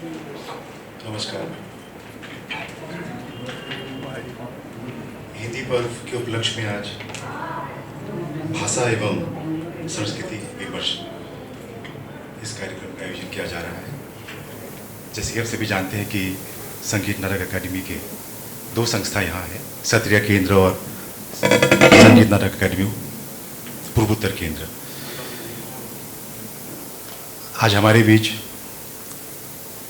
नमस्कार। हिंदी पर्व के उपलक्ष्य में आज भाषा एवं संस्कृति विमर्श इस कार्यक्रम का आयोजन किया जा रहा है। जैसे कि आप सभी जानते हैं कि संगीत नाटक अकादमी के दो संस्था यहाँ हैं, सत्रिया केंद्र और संगीत नाटक अकादमी पूर्वोत्तर केंद्र। आज हमारे बीच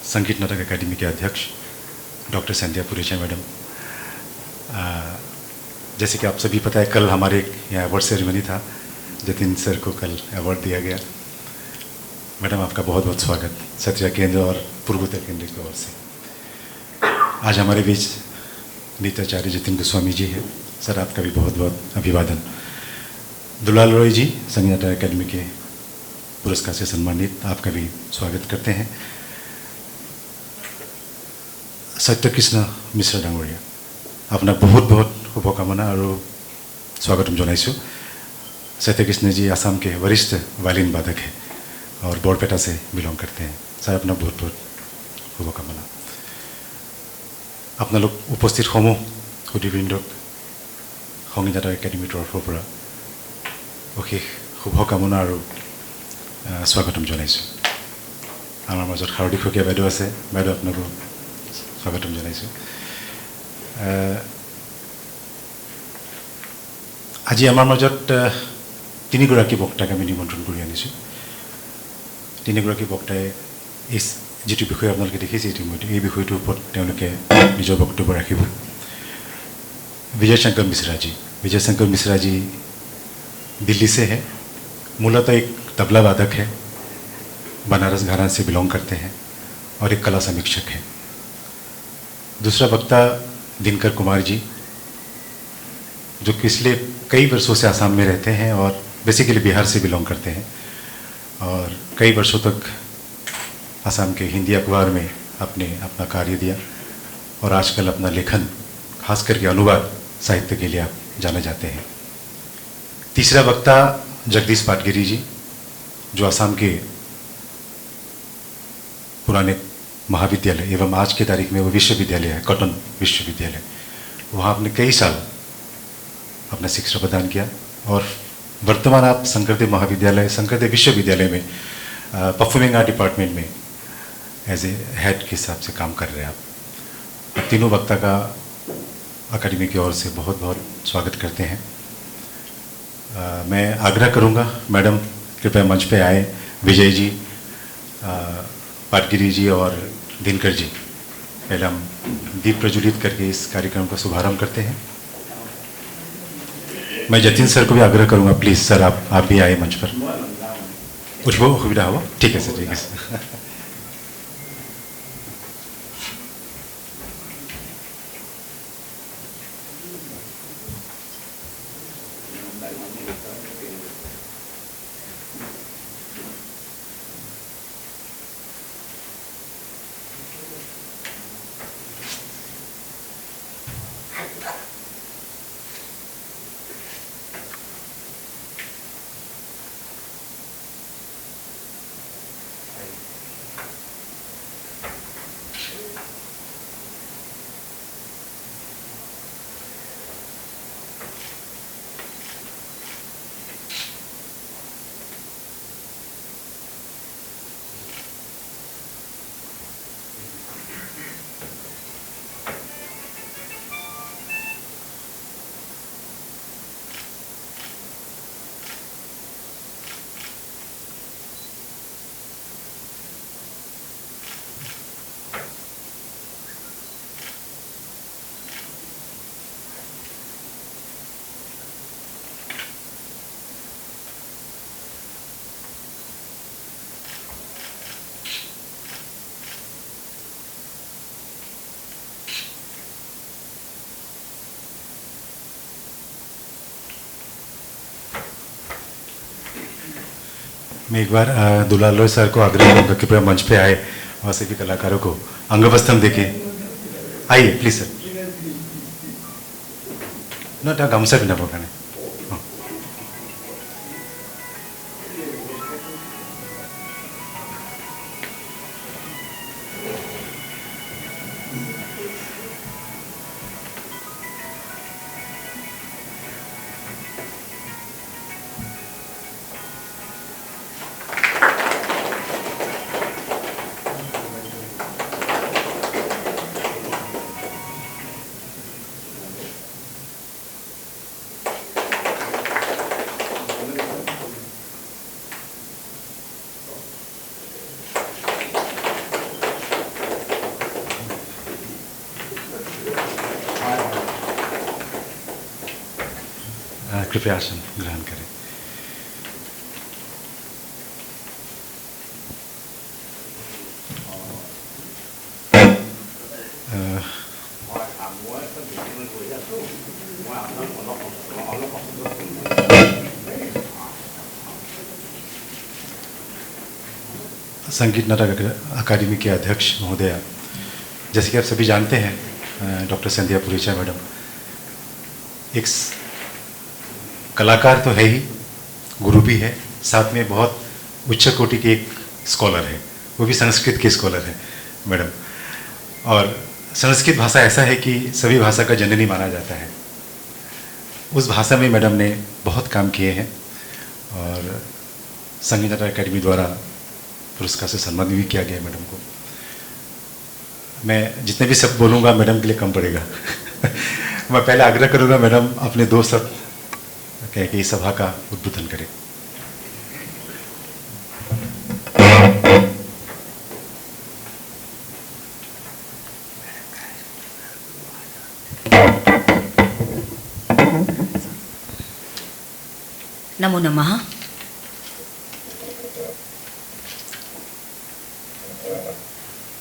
संगीत नाटक अकादमी के अध्यक्ष डॉक्टर संध्या पुरेचा मैडम, जैसे कि आप सभी पता है कल हमारे यहाँ अवार्ड सेरेमनी था, जतिन सर को कल अवार्ड दिया गया। मैडम आपका बहुत बहुत स्वागत सत्रिया केंद्र और पूर्वोत्तर केंद्र की ओर से। आज हमारे बीच नृत्याचार्य जतिन गोस्वामी जी हैं, सर आपका भी बहुत बहुत अभिवादन। दुलाल रॉय जी संगीत नाटक अकादमी के पुरस्कार से सम्मानित, आपका भी स्वागत करते हैं। सत्यकृष्ण मिश्र डांगरिया अपना बहुत बहुत शुभकामना और स्वागतम जनाइछु। सत्यकृष्ण जी आसाम के वरिष्ठ वायलिन वादक हैं और बरपेटा से बिलोंग करते हैं। सर अपना बहुत बहुत शुभकामना। अपना लोग उपस्थित समूह सुधीबृन्दक संगीत नाटक एकाडेमीर तरफर পৰা অশেষ শুভকামনা আৰু स्वागतम जनाइछु। आमार मजत हार्दिक फकिया বাইদেউ আছে, বাইদেউ আপোনাকো स्वागतम जनाइछु। আজি आमार मजत তিনিগৰাকী বক্তাক আমি নিমন্ত্ৰণ কৰি আনিছোঁ। তিনিগৰাকী বক্তাই ইস যেটো বিষয় আপোনালোকে দেখিছে ইতিমধ্যে এই বিষয়টোৰ ওপৰত তেওঁলোকে নিজৰ বক্তব্য ৰাখিব। विजय शंकर मिश्रा जी। विजय शंकर मिश्रा जी दिल्ली से हैं, मूलतः एक तबला वादक है, बनारस घराना से बिलोंग करते हैं और एक कला समीक्षक हैं। दूसरा वक्ता दिनकर कुमार जी, जो पिछले कई वर्षों से आसाम में रहते हैं और बेसिकली बिहार से बिलोंग करते हैं और कई वर्षों तक आसाम के हिंदी अखबार में अपना कार्य दिया और आजकल अपना लेखन खास करके अनुवाद साहित्य के लिए आप जाने जाते हैं। तीसरा वक्ता जगदीश पाटगिरी जी, जो आसाम के पुराने महाविद्यालय एवं आज के तारीख में वो विश्वविद्यालय है, कॉटन विश्वविद्यालय, वहाँ आपने कई साल अपना शिक्षा प्रदान किया और वर्तमान आप शंकरदेव महाविद्यालय शंकरदेव विश्वविद्यालय में परफॉर्मिंग आर्ट डिपार्टमेंट में एज ए हेड के हिसाब से काम कर रहे हैं आप। तीनों वक्ता का अकादमी की ओर से बहुत बहुत स्वागत करते हैं। मैं आग्रह करूंगा मैडम कृपया मंच पे आए। विजय जी, पाटगिरी जी और दिनकर जी, पहले हम दीप प्रज्वलित करके इस कार्यक्रम का शुभारंभ करते हैं। मैं जतिन सर को भी आग्रह करूंगा, प्लीज़ सर आप भी आए मंच पर। कुछ वो सुविधा हो? ठीक है सर, ठीक है सर। मैं एक बार दुलाल रॉय सर को आग्रह करूँगा कि पूरा मंच पे आए और सभी कलाकारों को अंगवस्त्रम देके आइए प्लीज सर। ना गामसा भी ना पकाने। कृपया आसन ग्रहण करें। संगीत नाटक अकादमी के अध्यक्ष महोदया, जैसे कि आप सभी जानते हैं, डॉक्टर संध्या पुरेचा मैडम एक कलाकार तो है ही, गुरु भी है, साथ में बहुत उच्च कोटि के एक स्कॉलर है, वो भी संस्कृत के स्कॉलर है मैडम। और संस्कृत भाषा ऐसा है कि सभी भाषा का जननी माना जाता है। उस भाषा में मैडम ने बहुत काम किए हैं और संगीत नाटक अकादमी द्वारा पुरस्कार से सम्मानित भी किया गया मैडम को। मैं जितने भी शब्द बोलूँगा मैडम के लिए कम पड़ेगा। मैं पहले आग्रह करूँगा मैडम अपने 2 शब्द कह के इस सभा का उद्बोधन करें। नमो नमः।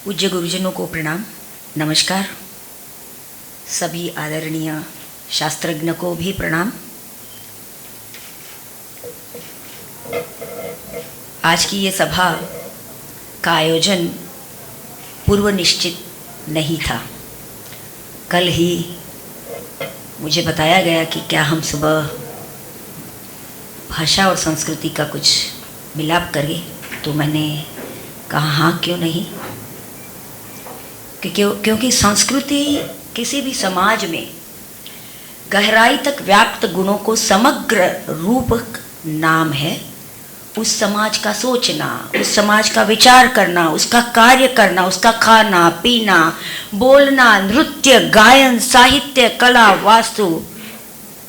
पूज्य गुरुजनों को प्रणाम, नमस्कार। सभी आदरणीय शास्त्रज्ञ को भी प्रणाम। आज की ये सभा का आयोजन पूर्व निश्चित नहीं था। कल ही मुझे बताया गया कि क्या हम सुबह भाषा और संस्कृति का कुछ मिलाप करें, तो मैंने कहा हाँ क्यों नहीं, क्योंकि संस्कृति किसी भी समाज में गहराई तक व्याप्त गुणों को समग्र रूप नाम है। उस समाज का सोचना, उस समाज का विचार करना, उसका कार्य करना, उसका खाना पीना, बोलना, नृत्य, गायन, साहित्य, कला, वास्तु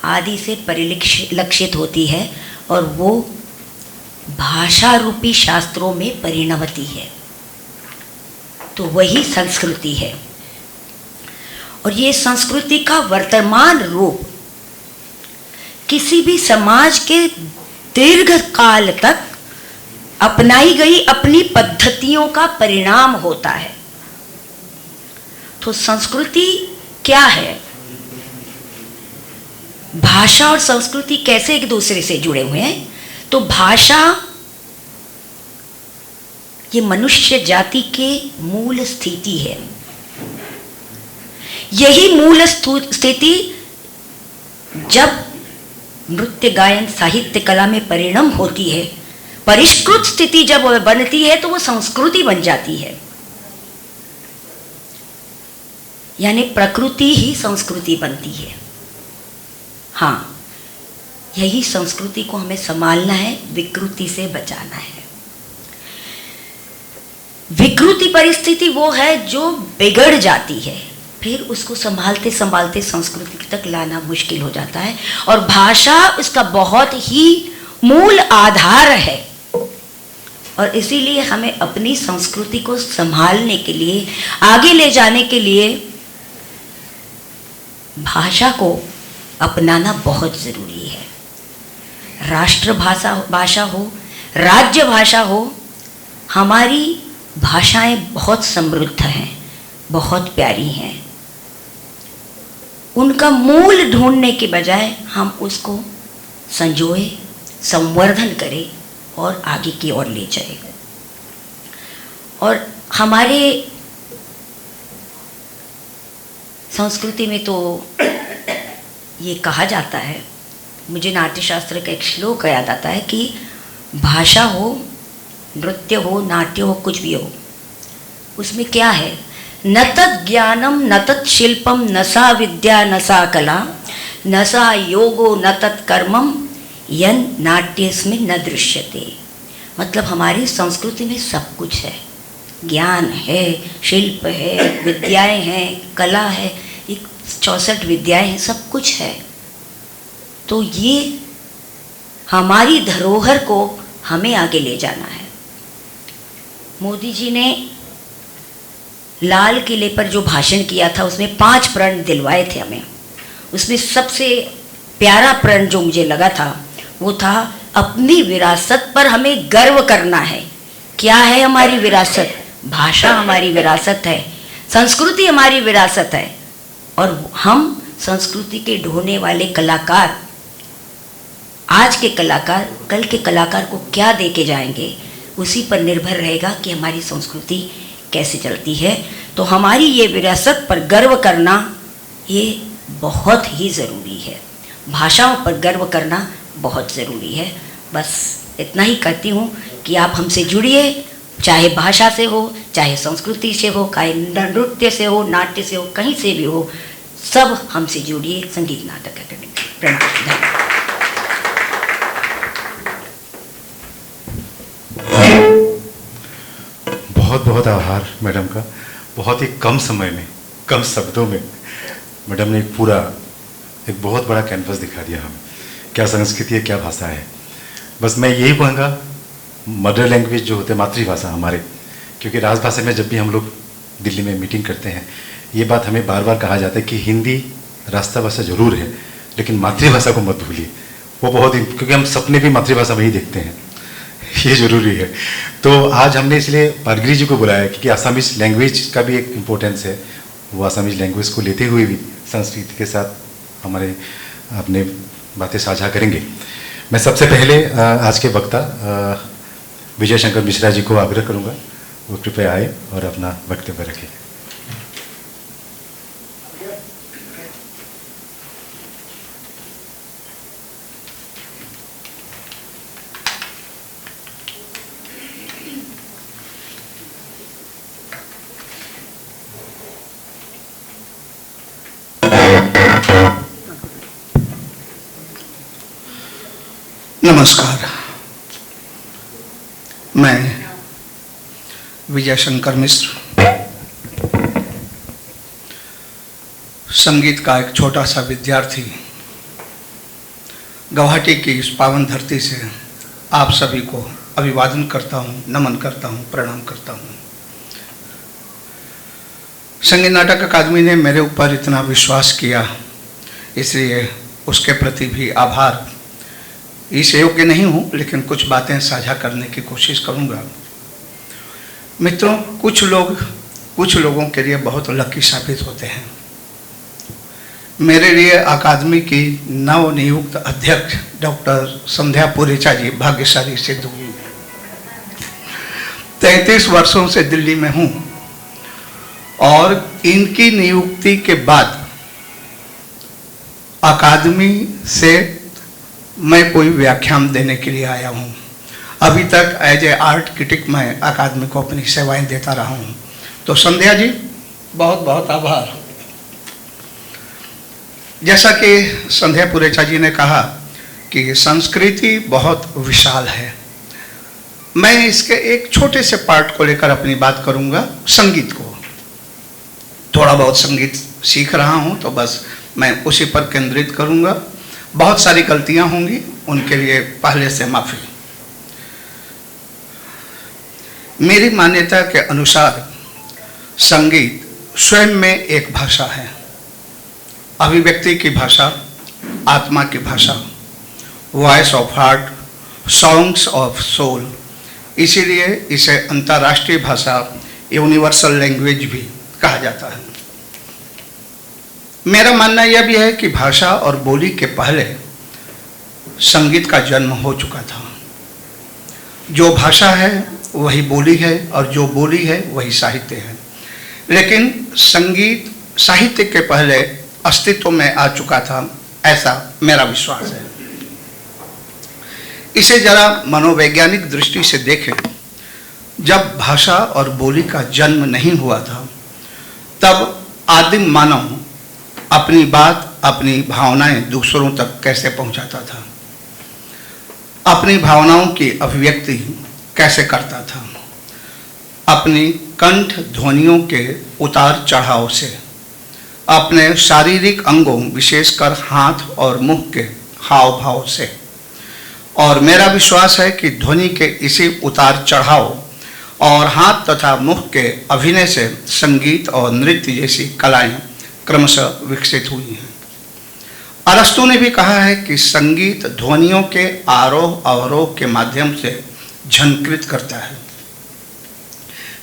आदि से परिलक्षित होती है और वो भाषा रूपी शास्त्रों में परिणमती है। तो वही संस्कृति है। और ये संस्कृति का वर्तमान रूप किसी भी समाज के दीर्घ काल तक अपनाई गई अपनी पद्धतियों का परिणाम होता है। तो संस्कृति क्या है? भाषा और संस्कृति कैसे एक दूसरे से जुड़े हुए हैं? तो भाषा ये मनुष्य जाति के मूल स्थिति है। यही मूल स्थिति जब नृत्य, गायन, साहित्य, कला में परिणम होती है, परिष्कृत स्थिति जब बनती है, तो वो संस्कृति बन जाती है। यानी प्रकृति ही संस्कृति बनती है। हाँ, यही संस्कृति को हमें संभालना है, विकृति से बचाना है। विकृति परिस्थिति वो है जो बिगड़ जाती है, फिर उसको संभालते संभालते संस्कृति तक लाना मुश्किल हो जाता है। और भाषा इसका बहुत ही मूल आधार है। और इसीलिए हमें अपनी संस्कृति को संभालने के लिए, आगे ले जाने के लिए भाषा को अपनाना बहुत ज़रूरी है। राष्ट्रभाषा हो, राज्य भाषा हो, हमारी भाषाएं बहुत समृद्ध हैं, बहुत प्यारी हैं। उनका मूल ढूंढने के बजाय हम उसको संजोए, संवर्धन करें और आगे की ओर ले जाए। और हमारे संस्कृति में तो ये कहा जाता है, मुझे नाट्यशास्त्र का एक श्लोक याद आता है कि भाषा हो, नृत्य हो, नाट्य हो, कुछ भी हो, उसमें क्या है? न तत् ज्ञानम न तत् शिल्पम न सा विद्या न सा कला न सा योगो न तत् कर्मम यन नाट्यस्मिं न दृश्यते। मतलब हमारी संस्कृति में सब कुछ है, ज्ञान है, शिल्प है, विद्याएं हैं, कला है, 64 विद्याएं हैं, सब कुछ है। तो ये हमारी धरोहर को हमें आगे ले जाना है। मोदी जी ने लाल किले पर जो भाषण किया था उसमें 5 प्रण दिलवाए थे हमें। उसमें सबसे प्यारा प्रण जो मुझे लगा था वो था अपनी विरासत पर हमें गर्व करना है। क्या है हमारी विरासत? भाषा हमारी विरासत है, संस्कृति हमारी विरासत है, और हम संस्कृति के ढोने वाले कलाकार, आज के कलाकार कल के कलाकार को क्या दे के जाएंगे, उसी पर निर्भर रहेगा कि हमारी संस्कृति कैसे चलती है। तो हमारी ये विरासत पर गर्व करना ये बहुत ही ज़रूरी है, भाषाओं पर गर्व करना बहुत ज़रूरी है। बस इतना ही कहती हूँ कि आप हमसे जुड़िए, चाहे भाषा से हो, चाहे संस्कृति से हो, चाहे नृत्य से हो, नाट्य से हो, कहीं से भी हो, सब हमसे जुड़िए संगीत नाटक अकेडमी। प्रणाम, धन्यवाद। बहुत बहुत आभार मैडम का। बहुत ही कम समय में, कम शब्दों में मैडम ने एक बहुत बड़ा कैनवस दिखा दिया हमें, क्या संस्कृति है, क्या भाषा है। बस मैं यही कहूँगा, मदर लैंग्वेज जो होते हैं, मातृभाषा हमारे, क्योंकि राजभाषा में जब भी हम लोग दिल्ली में मीटिंग करते हैं, ये बात हमें बार बार कहा जाता है कि हिंदी राष्ट्रभाषा जरूर है, लेकिन मातृभाषा को मत भूलिए। वो बहुत, क्योंकि हम सपने भी मातृभाषा में ही देखते हैं, ये जरूरी है। तो आज हमने इसलिए पारगिरी जी को बुलाया क्योंकि आसामीज लैंग्वेज का भी एक इम्पोर्टेंस है। वो आसामीज लैंग्वेज को लेते हुए भी संस्कृति के साथ हमारे अपने बातें साझा करेंगे। मैं सबसे पहले आज के वक्ता विजय शंकर मिश्रा जी को आग्रह करूंगा, वो कृपया आए और अपना वक्तव्य रखें। नमस्कार, मैं विजय शंकर मिश्र, संगीत का एक छोटा सा विद्यार्थी, गुवाहाटी की इस पावन धरती से आप सभी को अभिवादन करता हूँ, नमन करता हूँ, प्रणाम करता हूँ। संगीत नाटक अकादमी ने मेरे ऊपर इतना विश्वास किया, इसलिए उसके प्रति भी आभार। इस योग्य नहीं हूँ, लेकिन कुछ बातें साझा करने की कोशिश करूँगा। मित्रों, कुछ लोगों के लिए बहुत लकी साबित होते हैं। मेरे लिए अकादमी की नवनियुक्त अध्यक्ष डॉक्टर संध्या पुरेचा जी भाग्यशाली सिद्ध हुई। 33 वर्षों से दिल्ली में हूँ और इनकी नियुक्ति के बाद अकादमी से मैं कोई व्याख्यान देने के लिए आया हूँ। अभी तक एज ए आर्ट क्रिटिक मैं अकादमी को अपनी सेवाएं देता रहा हूँ। तो संध्या जी, बहुत बहुत आभार। जैसा कि संध्या पुरेचा जी ने कहा कि संस्कृति बहुत विशाल है, मैं इसके एक छोटे से पार्ट को लेकर अपनी बात करूँगा, संगीत को। थोड़ा बहुत संगीत सीख रहा हूँ, तो बस मैं उसी पर केंद्रित करूँगा। बहुत सारी गलतियां होंगी, उनके लिए पहले से माफ़ी। मेरी मान्यता के अनुसार संगीत स्वयं में एक भाषा है, अभिव्यक्ति की भाषा, आत्मा की भाषा, voice of heart, songs of soul. इसीलिए इसे अंतर्राष्ट्रीय भाषा, यूनिवर्सल लैंग्वेज भी कहा जाता है। मेरा मानना यह भी है कि भाषा और बोली के पहले संगीत का जन्म हो चुका था। जो भाषा है वही बोली है, और जो बोली है वही साहित्य है। लेकिन संगीत साहित्य के पहले अस्तित्व में आ चुका था, ऐसा मेरा विश्वास है। इसे जरा मनोवैज्ञानिक दृष्टि से देखें। जब भाषा और बोली का जन्म नहीं हुआ था, तब आदिम मानव अपनी बात, अपनी भावनाएं दूसरों तक कैसे पहुंचाता था, अपनी भावनाओं की अभिव्यक्ति कैसे करता था, अपनी कंठ ध्वनियों के उतार चढ़ाव से, अपने शारीरिक अंगों विशेषकर हाथ और मुंह के हाव भाव से। और मेरा विश्वास है कि ध्वनि के इसी उतार चढ़ाव और हाथ तथा मुख के अभिनय से संगीत और नृत्य जैसी कलाएं क्रमशः विकसित हुई हैं। अरस्तु ने भी कहा है कि संगीत ध्वनियों के आरोह अवरोह के माध्यम से झंकृत करता है,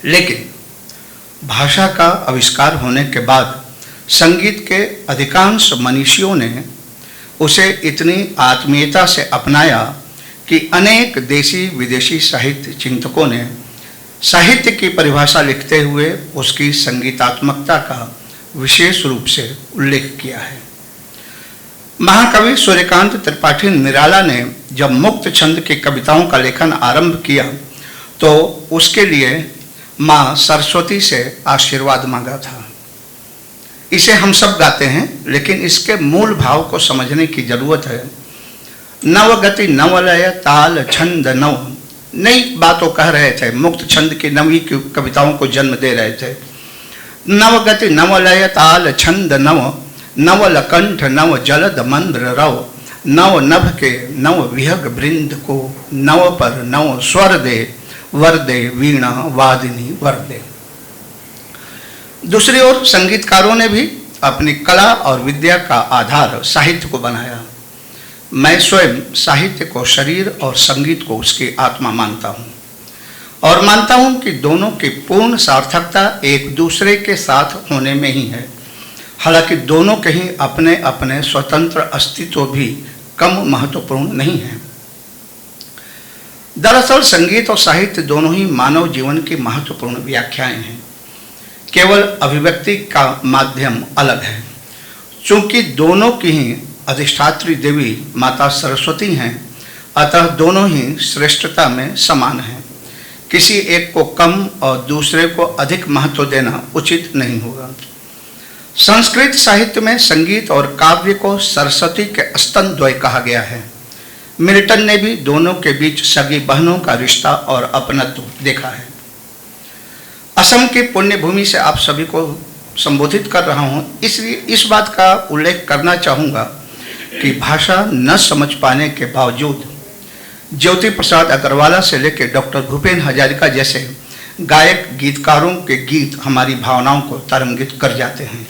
लेकिन भाषा का आविष्कार होने के बाद संगीत के अधिकांश मनीषियों ने उसे इतनी आत्मीयता से अपनाया कि अनेक देशी विदेशी साहित्य चिंतकों ने साहित्य की परिभाषा लिखते हुए उसकी संगीतात्मकता का विशेष रूप से उल्लेख किया है। महाकवि सूर्यकांत त्रिपाठी निराला ने जब मुक्त छंद की कविताओं का लेखन आरंभ किया तो उसके लिए माँ सरस्वती से आशीर्वाद मांगा था। इसे हम सब गाते हैं, लेकिन इसके मूल भाव को समझने की जरूरत है। नवगति नवलय ताल छंद नव, नई बातों कह रहे थे, मुक्त छंद की नवी कविताओं को जन्म दे रहे थे। नवगति नवलय ताल छंद नव, नवल कंठ नव जलद मंद्र रव, नव नभ के नव विहग वृंद को, नव पर नव स्वर दे वर दे वीणा वादिनी वर दे। दूसरी ओर संगीतकारों ने भी अपनी कला और विद्या का आधार साहित्य को बनाया। मैं स्वयं साहित्य को शरीर और संगीत को उसकी आत्मा मानता हूँ, और मानता हूँ कि दोनों की पूर्ण सार्थकता एक दूसरे के साथ होने में ही है। हालांकि दोनों के ही अपने अपने स्वतंत्र अस्तित्व भी कम महत्वपूर्ण नहीं है। दरअसल संगीत और साहित्य दोनों ही मानव जीवन की महत्वपूर्ण व्याख्याएं हैं, केवल अभिव्यक्ति का माध्यम अलग है। चूंकि दोनों की ही अधिष्ठात्री देवी माता सरस्वती हैं, अतः दोनों ही श्रेष्ठता में समान हैं। किसी एक को कम और दूसरे को अधिक महत्व देना उचित नहीं होगा। संस्कृत साहित्य में संगीत और काव्य को सरस्वती के स्तनद्वय कहा गया है। मिल्टन ने भी दोनों के बीच सगी बहनों का रिश्ता और अपनत्व देखा है। असम की पुण्य भूमि से आप सभी को संबोधित कर रहा हूँ, इसलिए इस बात का उल्लेख करना चाहूँगा कि भाषा न समझ पाने के बावजूद ज्योति प्रसाद अग्रवाला से लेकर डॉक्टर भूपेन हजारिका जैसे गायक गीतकारों के गीत हमारी भावनाओं को तरंगित कर जाते हैं।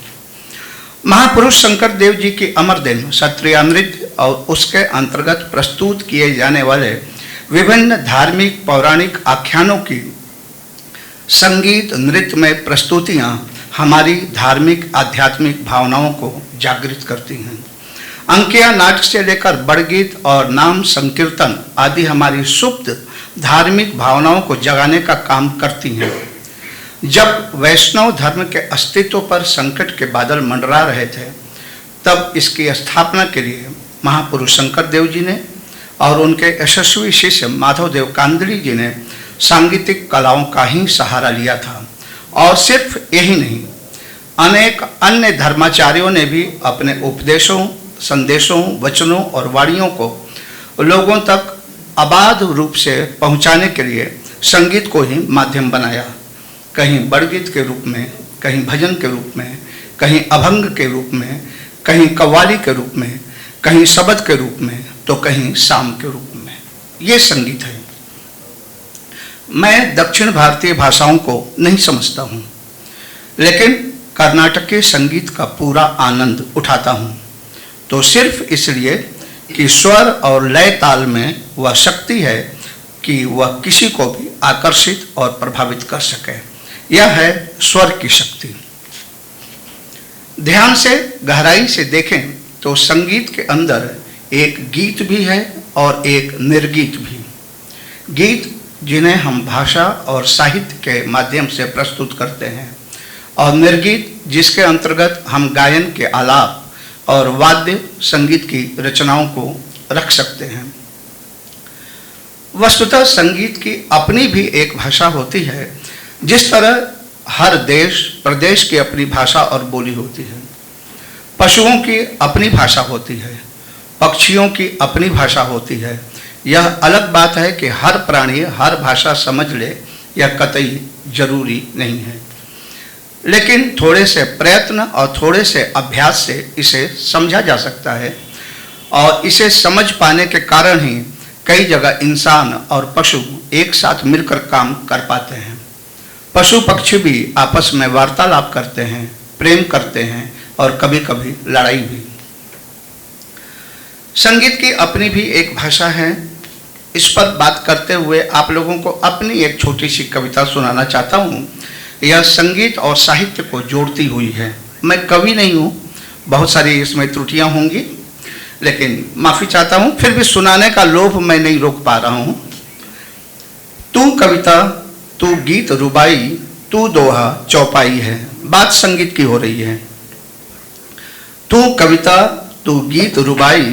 महापुरुष शंकर देव जी की अमर दिन क्षत्रियामृत और उसके अंतर्गत प्रस्तुत किए जाने वाले विभिन्न धार्मिक पौराणिक आख्यानों की संगीत नृत्य में प्रस्तुतियाँ हमारी धार्मिक आध्यात्मिक भावनाओं को जागृत करती हैं। अंकिया नाटक से लेकर बड़गीत और नाम संकीर्तन आदि हमारी सुप्त धार्मिक भावनाओं को जगाने का काम करती हैं। जब वैष्णव धर्म के अस्तित्व पर संकट के बादल मंडरा रहे थे, तब इसकी स्थापना के लिए महापुरुष शंकर देव जी ने और उनके यशस्वी शिष्य माधव देव कांदड़ी जी ने सांगीतिक कलाओं का ही सहारा लिया था। और सिर्फ यही नहीं, अनेक अन्य धर्माचार्यों ने भी अपने उपदेशों, संदेशों, वचनों और वाणियों को लोगों तक अबाध रूप से पहुंचाने के लिए संगीत को ही माध्यम बनाया। कहीं बड़गीत के रूप में, कहीं भजन के रूप में, कहीं अभंग के रूप में, कहीं कव्वाली के रूप में, कहीं शबद के रूप में, तो कहीं शाम के रूप में। ये संगीत है। मैं दक्षिण भारतीय भाषाओं को नहीं समझता हूँ, लेकिन कर्नाटक के संगीत का पूरा आनंद उठाता हूँ, तो सिर्फ इसलिए कि स्वर और लय ताल में वह शक्ति है कि वह किसी को भी आकर्षित और प्रभावित कर सके। यह है स्वर की शक्ति। ध्यान से गहराई से देखें तो संगीत के अंदर एक गीत भी है और एक निर्गीत भी। गीत जिन्हें हम भाषा और साहित्य के माध्यम से प्रस्तुत करते हैं, और निर्गीत जिसके अंतर्गत हम गायन के आलाप और वाद्य संगीत की रचनाओं को रख सकते हैं। वस्तुतः संगीत की अपनी भी एक भाषा होती है, जिस तरह हर देश प्रदेश की अपनी भाषा और बोली होती है। पशुओं की अपनी भाषा होती है, पक्षियों की अपनी भाषा होती है। यह अलग बात है कि हर प्राणी हर भाषा समझ ले, यह कतई जरूरी नहीं है, लेकिन थोड़े से प्रयत्न और थोड़े से अभ्यास से इसे समझा जा सकता है। और इसे समझ पाने के कारण ही कई जगह इंसान और पशु एक साथ मिलकर काम कर पाते हैं। पशु पक्षी भी आपस में वार्तालाप करते हैं, प्रेम करते हैं और कभी कभी लड़ाई भी। संगीत की अपनी भी एक भाषा है। इस पर बात करते हुए आप लोगों को अपनी एक छोटी सी कविता सुनाना चाहता हूँ। यह संगीत और साहित्य को जोड़ती हुई है। मैं कवि नहीं हूँ, बहुत सारी इसमें त्रुटियाँ होंगी, लेकिन माफ़ी चाहता हूँ। फिर भी सुनाने का लोभ मैं नहीं रोक पा रहा हूँ। तू कविता, तू गीत रुबाई, तू दोहा चौपाई है। बात संगीत की हो रही है। तू कविता, तू गीत रुबाई,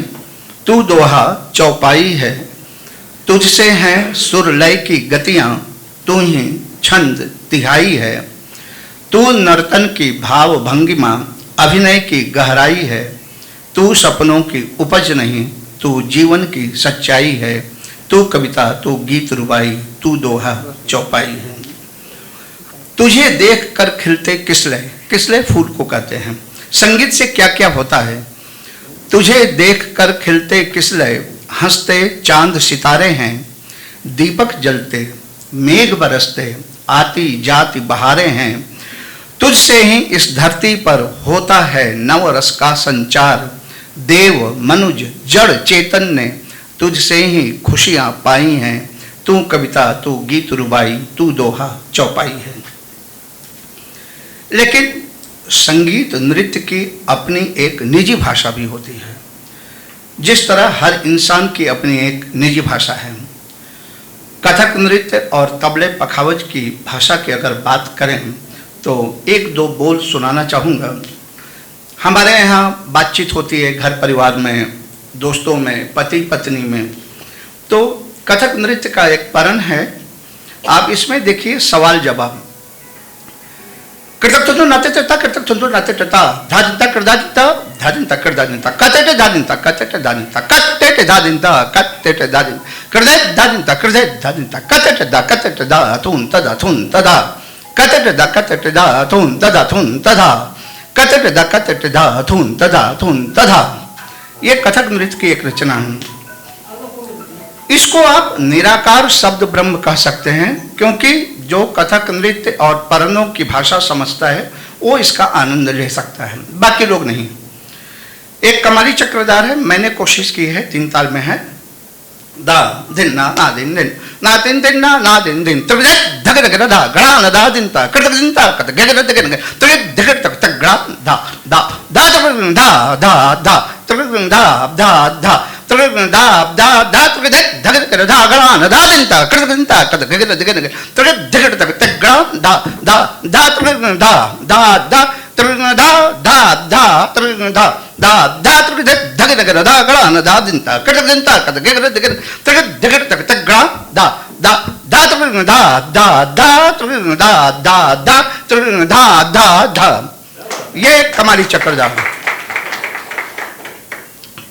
तू दोहा चौपाई है। तुझसे हैं सुर लय की गतियाँ, तू ही छंद तिहाई है। तू नर्तन की भाव भंगिमा, अभिनय की गहराई है। तू सपनों की उपज नहीं, तू जीवन की सच्चाई है। तू कविता, तू गीत रुबाई, तू दोहा चौपाई है। तुझे देख कर खिलते किसलय, किसलय फूल को कहते हैं। संगीत से क्या क्या होता है। तुझे देख कर खिलते किसलय, हंसते चांद सितारे हैं। दीपक जलते, मेघ बरसते, आती जाती बहारें हैं। तुझसे ही इस धरती पर होता है नवरस का संचार। देव मनुज जड़ चेतन ने तुझसे ही खुशियाँ पाई हैं। तू कविता, तू गीत रुबाई, तू दोहा चौपाई है। लेकिन संगीत नृत्य की अपनी एक निजी भाषा भी होती है। जिस तरह हर इंसान की अपनी एक निजी भाषा है। कथक नृत्य और तबले पखावज की भाषा की अगर बात करें तो एक दो बोल सुनाना चाहूँगा। हमारे यहाँ बातचीत होती है घर परिवार में, दोस्तों में, पति पत्नी में। तो कथक नृत्य का एक परण है। आप इसमें देखिए सवाल जवाब। कृतक नाते टता, कृतक नाते टता, धाजिंता करदाजिंता, धाजिंता करदाजिंता, कतेटे धाजिंता, कतेटे धाजिंता, कतेटे धाजिंता, कतेटे धाजिंता, करदे धाजिंता, करदे धाजिंता, कतेटे दा, कतेटे दा, थून तदा, थून तदा, कतेटे दा, कतेटे दा, थून तदा, थून तदा, कतेटे दा, कतेटे दा, थून तदा, थून तदा। ये कथक नृत्य की एक रचना है। इसको आप निराकार शब्द ब्रह्म कह सकते हैं, क्योंकि जो कथक नृत्य और परणों की भाषा समझता है वो इसका आनंद ले सकता है, बाकी लोग नहीं। एक कमाली चक्रधार है, मैंने कोशिश की है, 3 ताल में है। दा दिन ना ना दिन दिन ना दिन दिन ना दिन दिन तब धग धग दा गड़ा ना दा दिन ता कर दिन ता कत गग गग गग तो धग तक तक गड़ा दा दा दा तब दा दा दा तब दा दा दा तब दा दा दा तब धग धग दा गड़ा ना दा दिन ता कर दिन ता कत गग गग गग तो धग तक तक गड़ा दा दा दा तब दा दा दा तब दा दा दा तब दा दा दा तब धग धग दा गड़ा ना दा दिन ता कर दिन ता कत गग गग धग तक तक गड़ा दा दा दा तब दा दा दा तब दा दा दा तब दा दा दा। ये कमाली चक्रधार,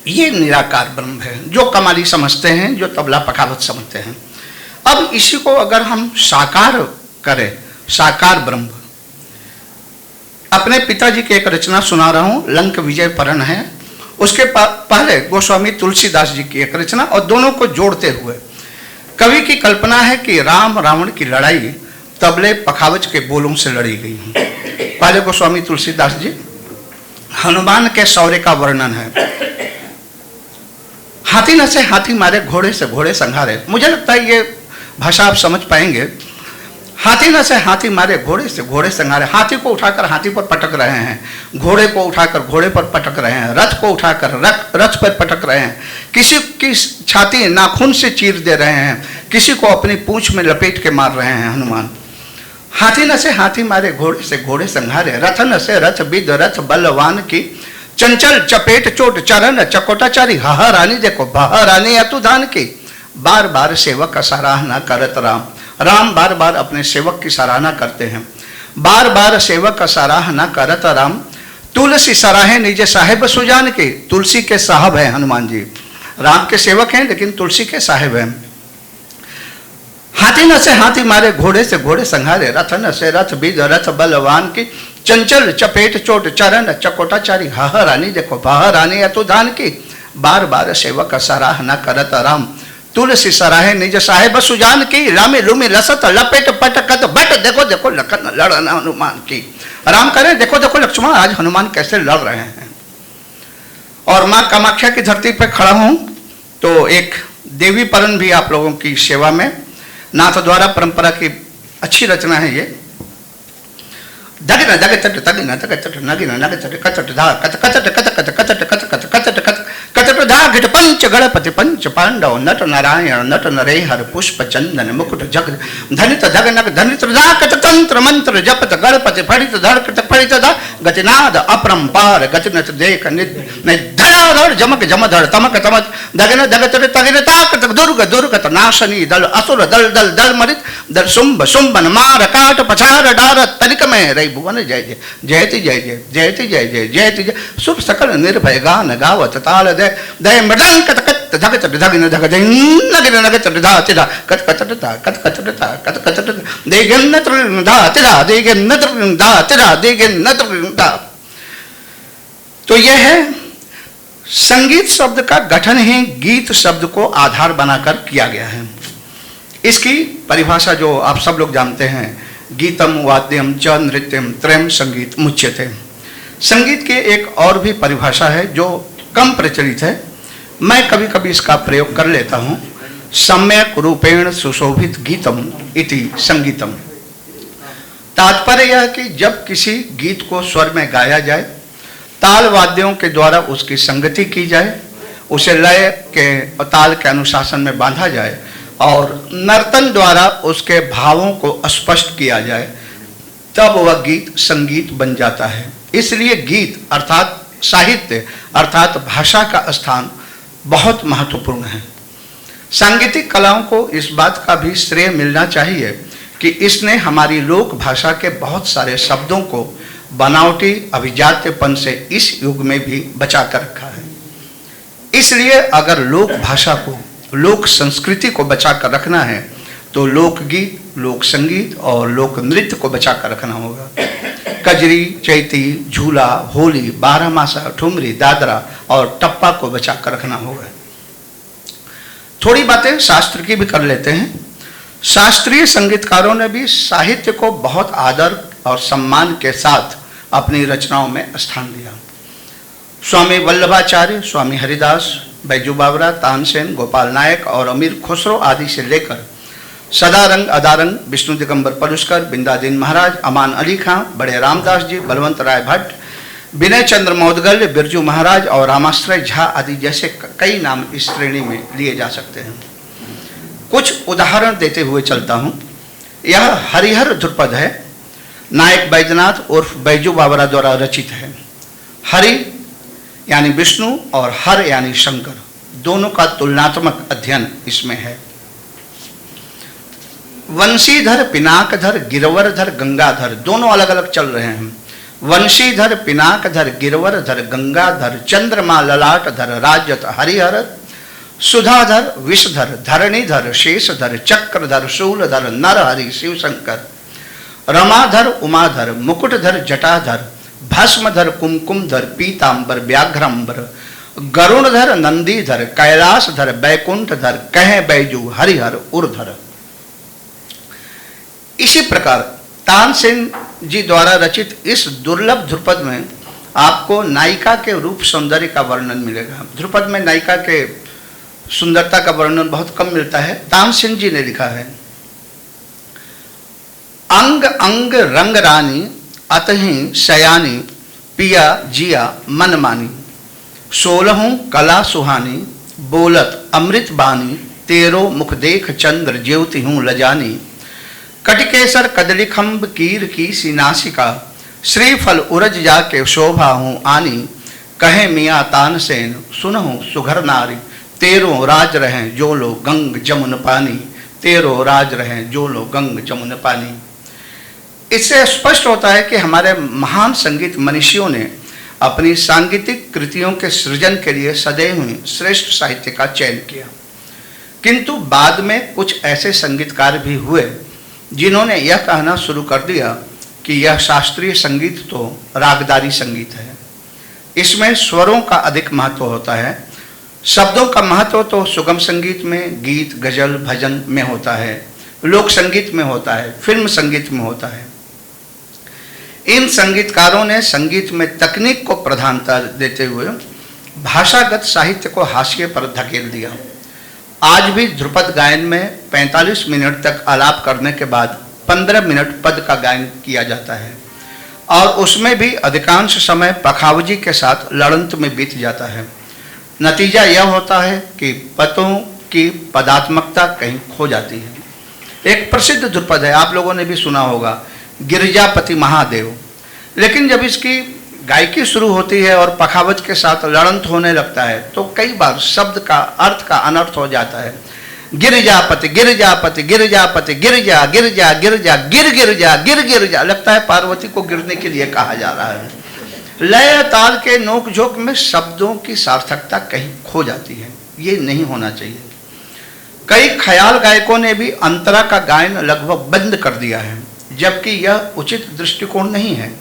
ये निराकार ब्रह्म है जो कमाली समझते हैं, जो तबला पखावत समझते हैं। अब इसी को अगर हम साकार करें, साकार ब्रह्म। अपने पिताजी की एक रचना सुना रहा हूं, लंक विजय परण है। उसके पहले गोस्वामी तुलसीदास जी की एक रचना, और दोनों को जोड़ते हुए कवि की कल्पना है कि राम रावण की लड़ाई तबले पखावज के बोलों से लड़ी गई है। पहले गोस्वामी तुलसीदास जी, हनुमान के शौर्य का वर्णन है। हाथी न से हाथी मारे, घोड़े से घोड़े संघारे। मुझे लगता है ये भाषा आप समझ पाएंगे। हाथी न से हाथी मारे, घोड़े से घोड़े संघारे। हाथी को उठाकर हाथी पर पटक रहे हैं, घोड़े को उठाकर घोड़े पर पटक रहे हैं, रथ को उठाकर रथ पर पटक रहे हैं। किसी की छाती नाखून से चीर दे रहे हैं, किसी को अपनी पूंछ में लपेट के मार रहे हैं हनुमान। हाथी न से हाथी मारे, घोड़े से घोड़े संघारे। रथ न से रथ बिद रथ बलवान की, चंचल चपेट चोट चरण चकोटाचारी। हाहा रानी देखो बाहा रानी अतुधान की। बार बार सेवक का सराहना करत राम। राम बार बार अपने सेवक की सराहना करते हैं। बार बार सेवक का सराहना करत राम। तुलसी सराहे निज साहेब सुजान के। तुलसी के साहब हैं हनुमान जी, राम के सेवक हैं लेकिन तुलसी के साहेब हैं। हाथी न से हाथी मारे, घोड़े से घोड़े संघारे। रथ न से रथ बिद रथ बलवान की, चंचल चपेट चोट चरण चकोटाचारी। हाहा रानी देखो बाहा रानी अतुधान की। बार बार सेवक का सराहना करत राम। तुलसी सराहे निज साहेब सुजान की। रामे लुमे लसत लपेट पटकत बट। देखो देखो लखन लड़ना हनुमान की। राम कह रहे देखो देखो लक्ष्मण, आज हनुमान कैसे लड़ रहे हैं। और माँ कामाख्या की धरती पर खड़ा हूँ तो एक देवी परन भी आप लोगों की सेवा में नाथ द्वारा परंपरा की अच्छी रचना है ये। दगिना दग तट तगिना तग तट नगिना नग तट कचट धा कच कचट कच कच कचट कच कच कचट कच कचट धा घट पंच गणपति पंच पांडव नट नारायण नट नरेहर पुष्प चंदन मुकुट जग धनित धग नग धनित धा कच तंत्र मंत्र जपत गणपति फड़ित धड़कत फड़ित धा गतिनाद अपरंपार गतिनत देख निधड़ जमक जमधड़ तमक तमक दगन दगत तगिन ताकत दुर्ग दुर्गत नाशनी दल असुर दल दल दल मरित दल शुंभ शुंभन मार काट पछार डार तनिक में रही भुवन जय जय जयति जय जय जयति जय जय जयति जय शुभ सकल निर्भय गान गावत ताल दय दय मृदंग कत कत धगत धगिन धग नगिन नगत धा तिधा कत कत धा कत कत धा कत कत देगन नत्र धा तिधा देगन नत्र धा तिधा देगन नत्र धा। तो यह है संगीत शब्द का गठन ही गीत शब्द को आधार बनाकर किया गया है। इसकी परिभाषा जो आप सब लोग जानते हैं, गीतम वाद्यम च नृत्यम त्रयम संगीत मुच्यते। संगीत की एक और भी परिभाषा है जो कम प्रचलित है, मैं कभी कभी इसका प्रयोग कर लेता हूँ। सम्यक रूपेण सुशोभित गीतम इति संगीतम। तात्पर्य यह कि जब किसी गीत को स्वर में गाया जाए, ताल वाद्यों के द्वारा उसकी संगति की जाए, उसे लय के और ताल के अनुशासन में बांधा जाए और नर्तन द्वारा उसके भावों को स्पष्ट किया जाए, तब वह गीत संगीत बन जाता है। इसलिए गीत अर्थात साहित्य अर्थात भाषा का स्थान बहुत महत्वपूर्ण है। सांगीतिक कलाओं को इस बात का भी श्रेय मिलना चाहिए कि इसने हमारी लोक भाषा के बहुत सारे शब्दों को बनावटी अभिजात्यपन से इस युग में भी बचा कर रखा है। इसलिए अगर लोक भाषा को, लोक संस्कृति को बचा कर रखना है तो लोकगीत, लोक संगीत और लोक नृत्य को बचा कर रखना होगा। कजरी, चैती, झूला, होली, बारहमासा, ठुमरी, दादरा और टप्पा को बचा कर रखना होगा। थोड़ी बातें शास्त्र की भी कर लेते हैं। शास्त्रीय संगीतकारों ने भी साहित्य को बहुत आदर और सम्मान के साथ अपनी रचनाओं में स्थान दिया। स्वामी वल्लभाचार्य, स्वामी हरिदास, बैजू बावरा, तानसेन, गोपाल नायक और अमीर खुसरो आदि से लेकर सदारंग अदारंग, विष्णु दिगंबर पलुस्कर, बिंदादीन महाराज, अमान अली खां, बड़े रामदास जी, बलवंत राय भट्ट, विनय चंद्र मौदगल्य, बिरजू महाराज और रामाश्रय झा आदि जैसे कई नाम इस श्रेणी में लिए जा सकते हैं। कुछ उदाहरण देते हुए चलता हूँ। यह हरिहर ध्रुपद है, नायक बैद्यनाथ उर्फ बैजू बावरा द्वारा रचित है। हरि यानी विष्णु और हर यानी शंकर, दोनों का तुलनात्मक अध्ययन इसमें है। वंशीधर, पिनाकधर, गिरवरधर, गंगाधर, दोनों अलग अलग चल रहे हैं। वंशीधर, पिनाकधर, गिरवरधर, गंगाधर, चंद्रमा ललाटधर, राजत हरिहर, सुधाधर, विषधर, धरणीधर, शेषधर, चक्रधर, शूलधर, नरहरि, शिवशंकर, रमाधर, उमाधर, मुकुटधर, जटाधर, भस्मधर, कुमकुमधर, पीतांबर, व्याघ्रंबर, गरुणधर, नंदीधर, कैलाशधर, बैकुंठधर, कहे बैजू, हरिहर, उर्धर। इसी प्रकार तानसेन जी द्वारा रचित इस दुर्लभ ध्रुपद में आपको नायिका के रूप सौंदर्य का वर्णन मिलेगा। ध्रुपद में नायिका के सुंदरता का वर्णन बहुत कम मिलता है। तानसेन जी ने लिखा है, अंग अंग रंग रानी अतहि शयानी, पिया जिया मन मानी, 16 कला सुहानी, बोलत अमृत बानी, 13 मुख देख चंद्र ज्योति हूँ लजानी, कटकेसर कदली खम्ब कीर की सी नासिका, श्रीफल उरज जाके शोभा हूँ आनी, कहे मियाँ तानसेन सुनहु सुघर नारी, 13 राज रहे जो लो गंग जमुन पानी, 13 राज रहे जो लो गंग जमुन पानी। इससे स्पष्ट होता है कि हमारे महान संगीत मनीषियों ने अपनी सांगीतिक कृतियों के सृजन के लिए सदैव ही श्रेष्ठ साहित्य का चयन किया, किंतु बाद में कुछ ऐसे संगीतकार भी हुए जिन्होंने यह कहना शुरू कर दिया कि यह शास्त्रीय संगीत तो रागदारी संगीत है, इसमें स्वरों का अधिक महत्व होता है, शब्दों का महत्व तो सुगम संगीत में, गीत गजल भजन में होता है, लोक संगीत में होता है, फिल्म संगीत में होता है। इन संगीतकारों ने संगीत में तकनीक को प्रधानता देते हुए भाषागत साहित्य को हाशिए पर धकेल दिया। आज भी ध्रुपद गायन में 45 मिनट तक आलाप करने के बाद 15 मिनट पद का गायन किया जाता है और उसमें भी अधिकांश समय पखावजी के साथ लड़ंत में बीत जाता है। नतीजा यह होता है कि पदों की पदात्मकता कहीं खो जाती है। एक प्रसिद्ध ध्रुपद है, आप लोगों ने भी सुना होगा, गिरिजापति महादेव। लेकिन जब इसकी गायकी शुरू होती है और पखावज के साथ लड़ंत होने लगता है तो कई बार शब्द का अर्थ का अनर्थ हो जाता है। गिरिजापति गिरिजापति गिरिजापति गिरजा गिरजा गिरजा गिर गिरजा गिर गिरजा, लगता है पार्वती को गिरने के लिए कहा जा रहा है। लय ताल के नोक झोंक में शब्दों की सार्थकता कहीं खो जाती है, ये नहीं होना चाहिए। कई ख्याल गायकों ने भी अंतरा का गायन लगभग बंद कर दिया है, जबकि यह उचित दृष्टिकोण नहीं है।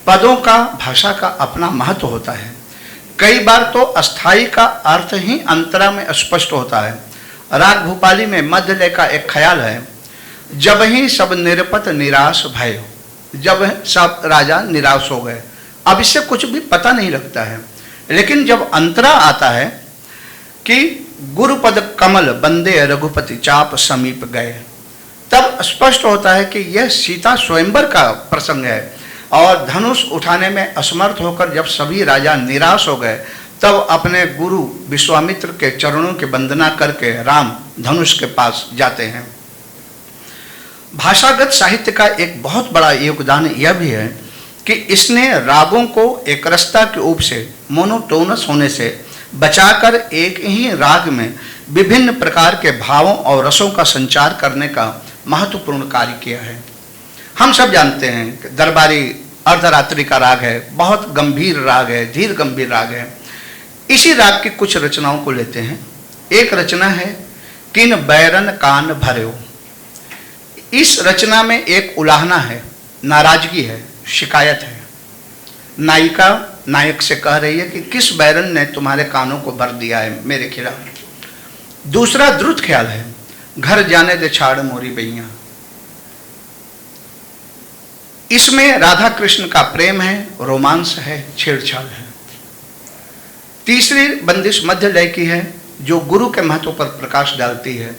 पदों का भाषा का अपना महत्व होता है। कई बार तो अस्थाई का अर्थ ही अंतरा में स्पष्ट होता है। राग भूपाली में मध्य लय का एक ख्याल है, जब ही सब निरपत निराश भयो, जब सब राजा निराश हो गए। अब इससे कुछ भी पता नहीं लगता है, लेकिन जब अंतरा आता है कि गुरुपद कमल बंदे रघुपति चाप समीप गए, तब स्पष्ट होता है कि यह सीता स्वयंवर का प्रसंग है और धनुष उठाने में असमर्थ होकर जब सभी राजा निराश हो गए तब अपने गुरु विश्वामित्र के चरणों की वंदना करके राम धनुष के पास जाते हैं। भाषागत साहित्य का एक बहुत बड़ा योगदान यह भी है कि इसने रागों को एकरसता के ऊप से, मोनोटोनस होने से बचाकर एक ही राग में विभिन्न प्रकार के भावों और रसों का संचार करने का महत्वपूर्ण कार्य किया है। हम सब जानते हैं कि दरबारी अर्धरात्रि का राग है, बहुत गंभीर राग है, धीर गंभीर राग है। इसी राग की कुछ रचनाओं को लेते हैं। एक रचना है किन बैरन कान भर्यो। इस रचना में एक उलाहना है, नाराजगी है, शिकायत है। नायिका नायक से कह रही है कि किस बैरन ने तुम्हारे कानों को भर दिया है मेरे खिलाफ। दूसरा द्रुत ख्याल है, घर जाने दे छाड़ मोरी बैया। इसमें राधा कृष्ण का प्रेम है, रोमांस है, छेड़छाड़ है। तीसरी बंदिश मध्य लय की है, जो गुरु के महत्व पर प्रकाश डालती है।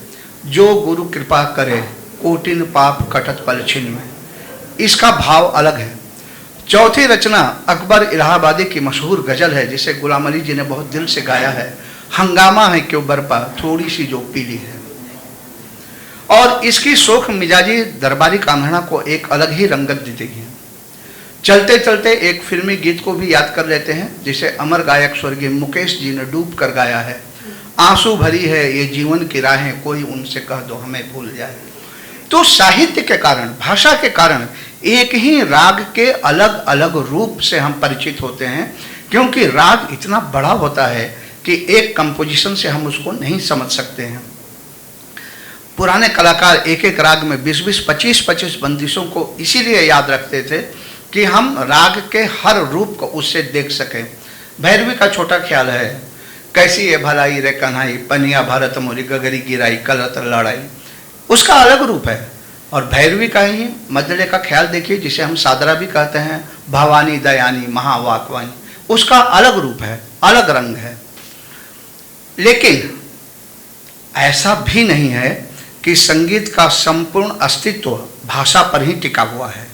जो गुरु कृपा करे कोटिन पाप कटत पल छिन में, इसका भाव अलग है। चौथी रचना अकबर इलाहाबादी की मशहूर गजल है, जिसे गुलाम अली जी ने बहुत दिल से गाया है। हंगामा है क्यों बरपा थोड़ी सी जो पीली है। और इसकी शोख मिजाजी दरबारी कान्हड़ा को एक अलग ही रंगत दी है। चलते चलते एक फिल्मी गीत को भी याद कर लेते हैं, जिसे अमर गायक स्वर्गीय मुकेश जी ने डूब कर गाया है। आंसू भरी है ये जीवन की राहें, कोई उनसे कह दो हमें भूल जाए। तो साहित्य के कारण, भाषा के कारण एक ही राग के अलग अलग रूप से हम परिचित होते हैं, क्योंकि राग इतना बड़ा होता है कि एक कंपोजिशन से हम उसको नहीं समझ सकते हैं। पुराने कलाकार एक एक राग में 20-20, 25-25 बंदिशों को इसीलिए याद रखते थे कि हम राग के हर रूप को उससे देख सकें। भैरवी का छोटा ख्याल है, कैसी ये भलाई रे कन्हाई, पनिया भारत मोरी गगरी गिराई कलत लड़ाई, उसका अलग रूप है। और भैरवी का ही मदले का ख्याल देखिए, जिसे हम सादरा भी कहते हैं, भवानी दयानी महावाकवानी, उसका अलग रूप है, अलग रंग है। लेकिन ऐसा भी नहीं है कि संगीत का संपूर्ण अस्तित्व भाषा पर ही टिका हुआ है।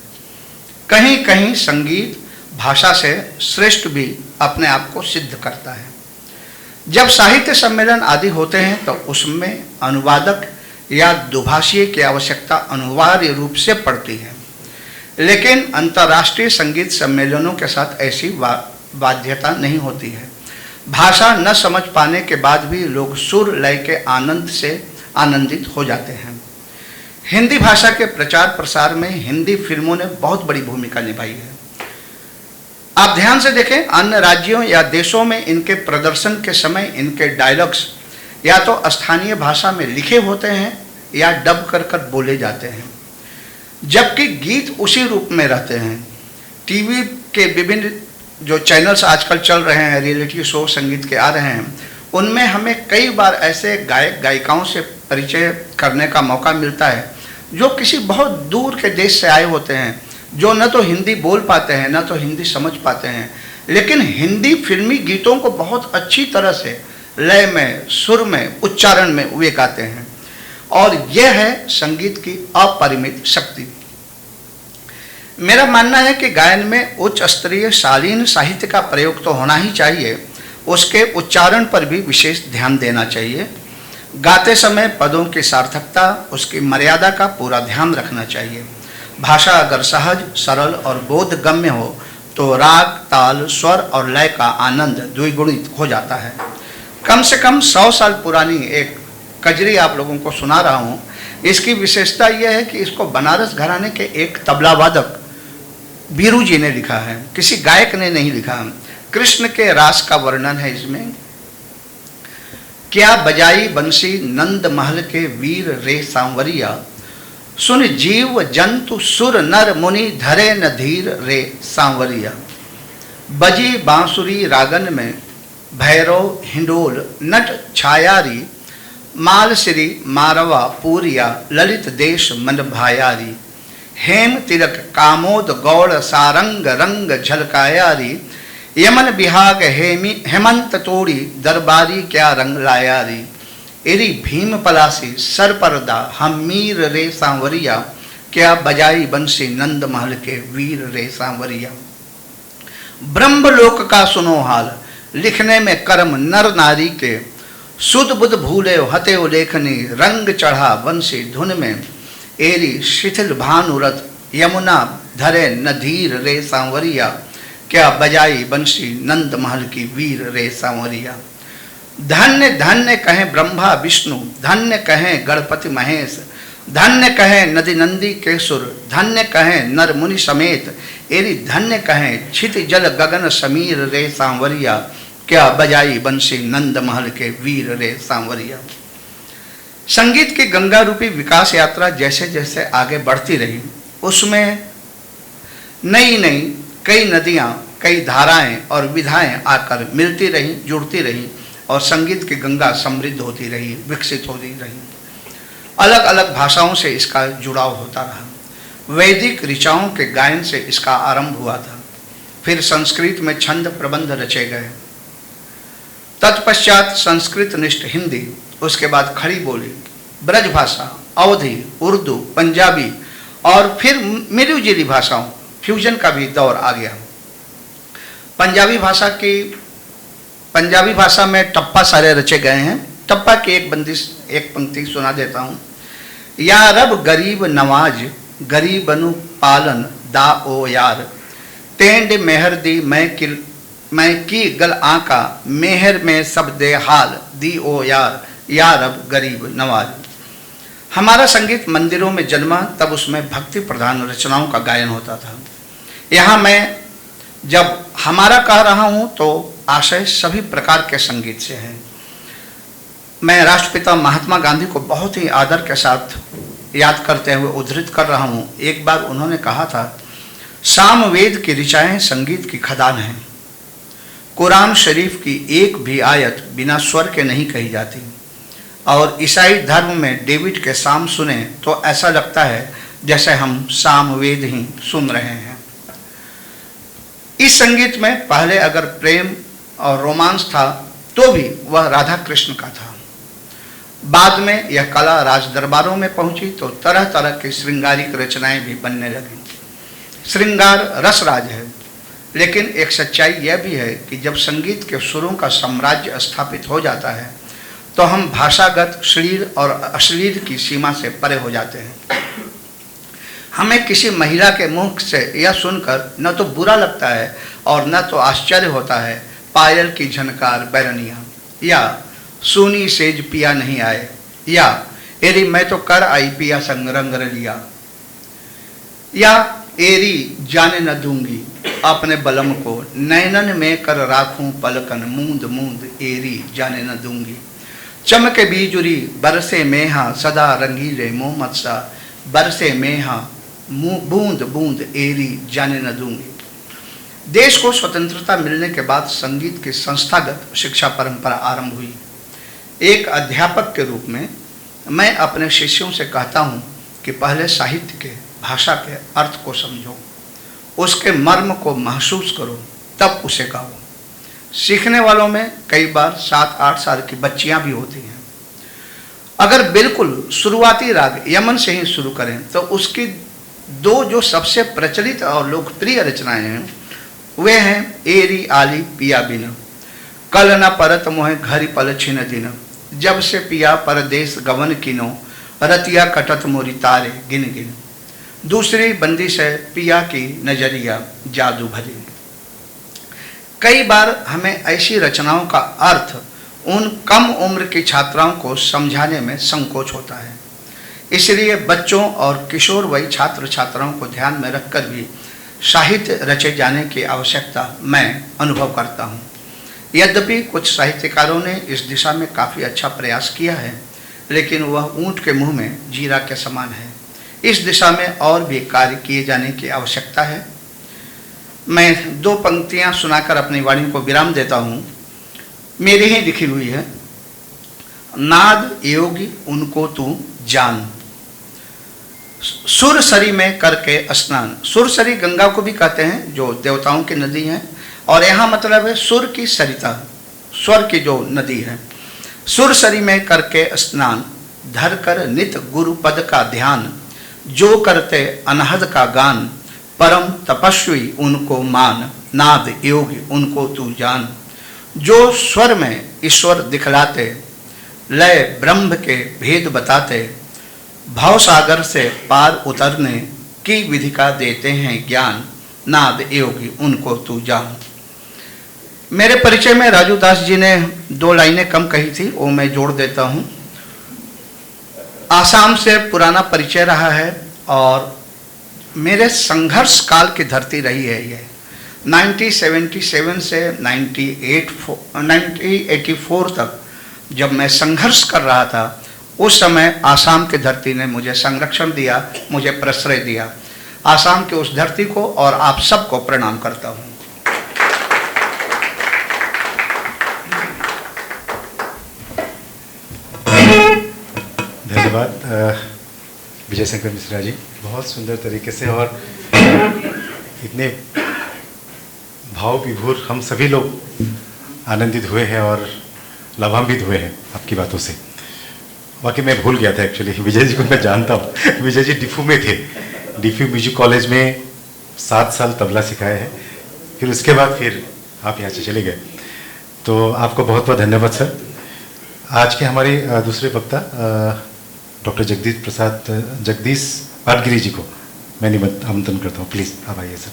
कहीं कहीं संगीत भाषा से श्रेष्ठ भी अपने आप को सिद्ध करता है। जब साहित्य सम्मेलन आदि होते हैं तो उसमें अनुवादक या दुभाषीय की आवश्यकता अनिवार्य रूप से पड़ती है, लेकिन अंतर्राष्ट्रीय संगीत सम्मेलनों के साथ ऐसी बाध्यता नहीं होती है। भाषा न समझ पाने के बाद भी लोग सुर लय के आनंद से आनंदित हो जाते हैं। हिंदी भाषा के प्रचार प्रसार में हिंदी फिल्मों ने बहुत बड़ी भूमिका निभाई है। आप ध्यान से देखें, अन्य राज्यों या देशों में इनके प्रदर्शन के समय इनके डायलॉग्स या तो स्थानीय भाषा में लिखे होते हैं या डब कर कर बोले जाते हैं, जबकि गीत उसी रूप में रहते हैं। टीवी के विभिन्न जो चैनल्स आजकल चल रहे हैं, रियलिटी शो संगीत के आ रहे हैं, उनमें हमें कई बार ऐसे गायक गायिकाओं से परिचय करने का मौका मिलता है जो किसी बहुत दूर के देश से आए होते हैं, जो न तो हिंदी बोल पाते हैं न तो हिंदी समझ पाते हैं, लेकिन हिंदी फिल्मी गीतों को बहुत अच्छी तरह से लय में, सुर में, उच्चारण में वे गाते हैं, और यह है संगीत की अपरिमित शक्ति। मेरा मानना है कि गायन में उच्च स्तरीय शालीन साहित्य का प्रयोग तो होना ही चाहिए, उसके उच्चारण पर भी विशेष ध्यान देना चाहिए। गाते समय पदों की सार्थकता, उसकी मर्यादा का पूरा ध्यान रखना चाहिए। भाषा अगर सहज, सरल और बोधगम्य हो तो राग, ताल, स्वर और लय का आनंद द्विगुणित हो जाता है। कम से कम 100 साल पुरानी एक कजरी आप लोगों को सुना रहा हूँ। इसकी विशेषता यह है कि इसको बनारस घराने के एक तबला वादक बीरू जी ने लिखा है, किसी गायक ने नहीं लिखा। कृष्ण के रास का वर्णन है इसमें। क्या बजाई बंसी नंद महल के वीर रे सांवरिया, सुन जीव जंतु सुर नर मुनि धरे न धीर रे सांवरिया। बजी बांसुरी रागन में भैरव हिंडोल नट छायारी, मालश्री मारवा पूरिया ललित देश मन भायारी। हेम तिलक कामोद गौड़ सारंग रंग झलकायारी, यमन बिहाग हेमंत तोड़ी दरबारी क्या रंग लायारी। एरी भीम पलासी सर परदा हम मीर रे सांवरिया, क्या बजाई बंसी नंद महल के वीर रे सांवरिया। ब्रह्मलोक का सुनो हाल, लिखने में कर्म नर नारी के, सुध बुध भूले हते लेखनी, रंग चढ़ा बंसी धुन में। एरी शिथिल भानुरथ यमुना धरे नधीर रे सांवरिया, क्या बजाई बंसी नंद महल की वीर रे सांवरिया। धन्य धन्य कहें ब्रह्मा विष्णु, धन्य कहें गणपति महेश, धन्य कहें नदी नंदी केसुर, धन्य कहें नर मुनि समेत। एरी धन्य कहें छित जल गगन समीर रे सांवरिया, क्या बजाई बंसी नंद महल के वीर रे सांवरिया। संगीत की गंगा रूपी विकास यात्रा जैसे जैसे आगे बढ़ती रही, उसमें नई नई कई नदियाँ, कई धाराएं और विधाएं आकर मिलती रहीं, जुड़ती रहीं, और संगीत की गंगा समृद्ध होती रही, विकसित होती रही। अलग अलग भाषाओं से इसका जुड़ाव होता रहा। वैदिक ऋचाओं के गायन से इसका आरंभ हुआ था, फिर संस्कृत में छंद प्रबंध रचे गए, तत्पश्चात संस्कृत निष्ठ हिंदी, उसके बाद खड़ी बोली, ब्रज भाषा, अवधी, उर्दू, पंजाबी और फिर मिलीजुली भाषाओं, फ्यूजन का भी दौर आ गया। पंजाबी भाषा में टप्पा सारे रचे गए हैं। टप्पा की एक पंक्ति सुना देता हूँ। या रब गरीब नवाज, गरीबनु पालन दा ओ यार, टेंड मेहर दी मैं की गल आका, मेहर में सब दे हाल दी ओ यार, या रब गरीब नवाज। हमारा संगीत मंदिरों में जन्मा, तब उसमें भक्ति प्रधान रचनाओं का गायन होता था। यहाँ मैं जब हमारा कह रहा हूँ तो आशय सभी प्रकार के संगीत से है। मैं राष्ट्रपिता महात्मा गांधी को बहुत ही आदर के साथ याद करते हुए उद्धृत कर रहा हूँ। एक बार उन्होंने कहा था, सामवेद की ऋचाएँ संगीत की खदान हैं। कुरान शरीफ की एक भी आयत बिना स्वर के नहीं कही जाती, और ईसाई धर्म में डेविड के साम सुने तो ऐसा लगता है जैसे हम सामवेद ही सुन रहे हैं। इस संगीत में पहले अगर प्रेम और रोमांस था तो भी वह राधा कृष्ण का था। बाद में यह कला राज दरबारों में पहुंची तो तरह तरह की श्रृंगारिक रचनाएं भी बनने लगी। श्रृंगार रसराज है, लेकिन एक सच्चाई यह भी है कि जब संगीत के सुरों का साम्राज्य स्थापित हो जाता है तो हम भाषागत श्लील और अश्लील की सीमा से परे हो जाते हैं। हमें किसी महिला के मुख से यह सुनकर न तो बुरा लगता है और न तो आश्चर्य होता है, पायल की झनकार बैरनिया, या सोनी सेज पिया नहीं आए, या एरी मैं तो कर आई पिया संग रंग लिया, या एरी जाने न दूंगी अपने बलम को, नैनन में कर राखूं पलकन मूंद मूंद एरी जाने न दूंगी। चमके बीजुरी बरसे मेहा सदा रंगीले मोहम्मद सा, बरसे मेहा बूंद बूंद एरी जाने न दूंगी। देश को स्वतंत्रता मिलने के बाद संगीत की संस्थागत शिक्षा परंपरा आरंभ हुई। एक अध्यापक के रूप में मैं अपने शिष्यों से कहता हूँ कि पहले साहित्य के, भाषा के अर्थ को समझो, उसके मर्म को महसूस करो, तब उसे गाओ। सीखने वालों में कई बार 7-8 साल की बच्चियां भी होती हैं। अगर बिल्कुल शुरुआती राग यमन से ही शुरू करें तो उसकी दो जो सबसे प्रचलित और लोकप्रिय रचनाएं हैं वे हैं एरी आली पिया बिन, कल न परत मोहे घरी पल छिन दिन, जब से पिया परदेश गवन किनो, रतिया कटत मोरी तारे गिन गिन। दूसरी बंदिश है पिया की नजरिया जादू भरी। कई बार हमें ऐसी रचनाओं का अर्थ उन कम उम्र की छात्राओं को समझाने में संकोच होता है, इसलिए बच्चों और किशोर वयी छात्र छात्राओं को ध्यान में रखकर भी साहित्य रचे जाने की आवश्यकता मैं अनुभव करता हूँ। यद्यपि कुछ साहित्यकारों ने इस दिशा में काफ़ी अच्छा प्रयास किया है, लेकिन वह ऊंट के मुंह में जीरा के समान है। इस दिशा में और भी कार्य किए जाने की आवश्यकता है। मैं 2 पंक्तियां सुनाकर अपनी वाणी को विराम देता हूँ। मेरी ही लिखी हुई है। नाद योगी उनको तू जान, सुरसरी में करके स्नान। सुरसरी गंगा को भी कहते हैं जो देवताओं की नदी है, और यहाँ मतलब है सुर की सरिता, स्वर की जो नदी है। सुरसरी में करके स्नान, धर कर नित गुरु पद का ध्यान, जो करते अनहद का गान, परम तपस्वी उनको मान, नाद योगी उनको तू जान। जो स्वर में ईश्वर दिखलाते, लय ब्रह्म के भेद बताते, भाव सागर से पार उतरने की विधि का देते हैं ज्ञान, नाद योगी उनको तू जान। मेरे परिचय में राजू दास जी ने 2 लाइनें कम कही थी, वो मैं जोड़ देता हूँ। आसाम से पुराना परिचय रहा है और मेरे संघर्ष काल की धरती रही है ये। 1977 से 1984 तक जब मैं संघर्ष कर रहा था, उस समय आसाम की धरती ने मुझे संरक्षण दिया, मुझे प्रश्रय दिया। आसाम की उस धरती को और आप सबको प्रणाम करता हूँ। धन्यवाद विजय शंकर मिश्रा जी, बहुत सुंदर तरीके से और इतने भाव विभोर हम सभी लोग आनंदित हुए हैं और लाभान्वित हुए हैं आपकी बातों से। बाकी मैं भूल गया था एक्चुअली, विजय जी को मैं जानता हूँ। विजय जी डिफू में थे, डिफू म्यूजिक कॉलेज में 7 साल तबला सिखाए हैं, फिर उसके बाद फिर आप यहाँ से चले गए। तो आपको बहुत बहुत धन्यवाद सर। आज के हमारे दूसरे वक्ता डॉक्टर जगदीश पाटगिरी जी को मैं आमंत्रण करता हूँ। प्लीज़ आप आइए सर।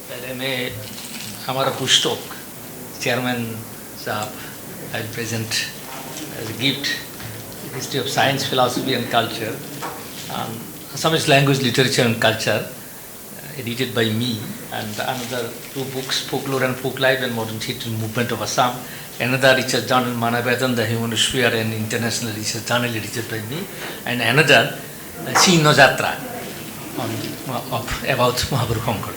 पहले मैं हमारा पुस्तक चेयरमैन साहब I present as a gift, history of science philosophy and culture, Assamese language literature and culture, edited by me, and another 2 books, Folklore and Folklife and Modern Theatre Movement of Assam, another research journal Manavedan, the Human Sphere and International Research Journal edited by me, and another Sino Jatra about Mahaprabhu Shankar.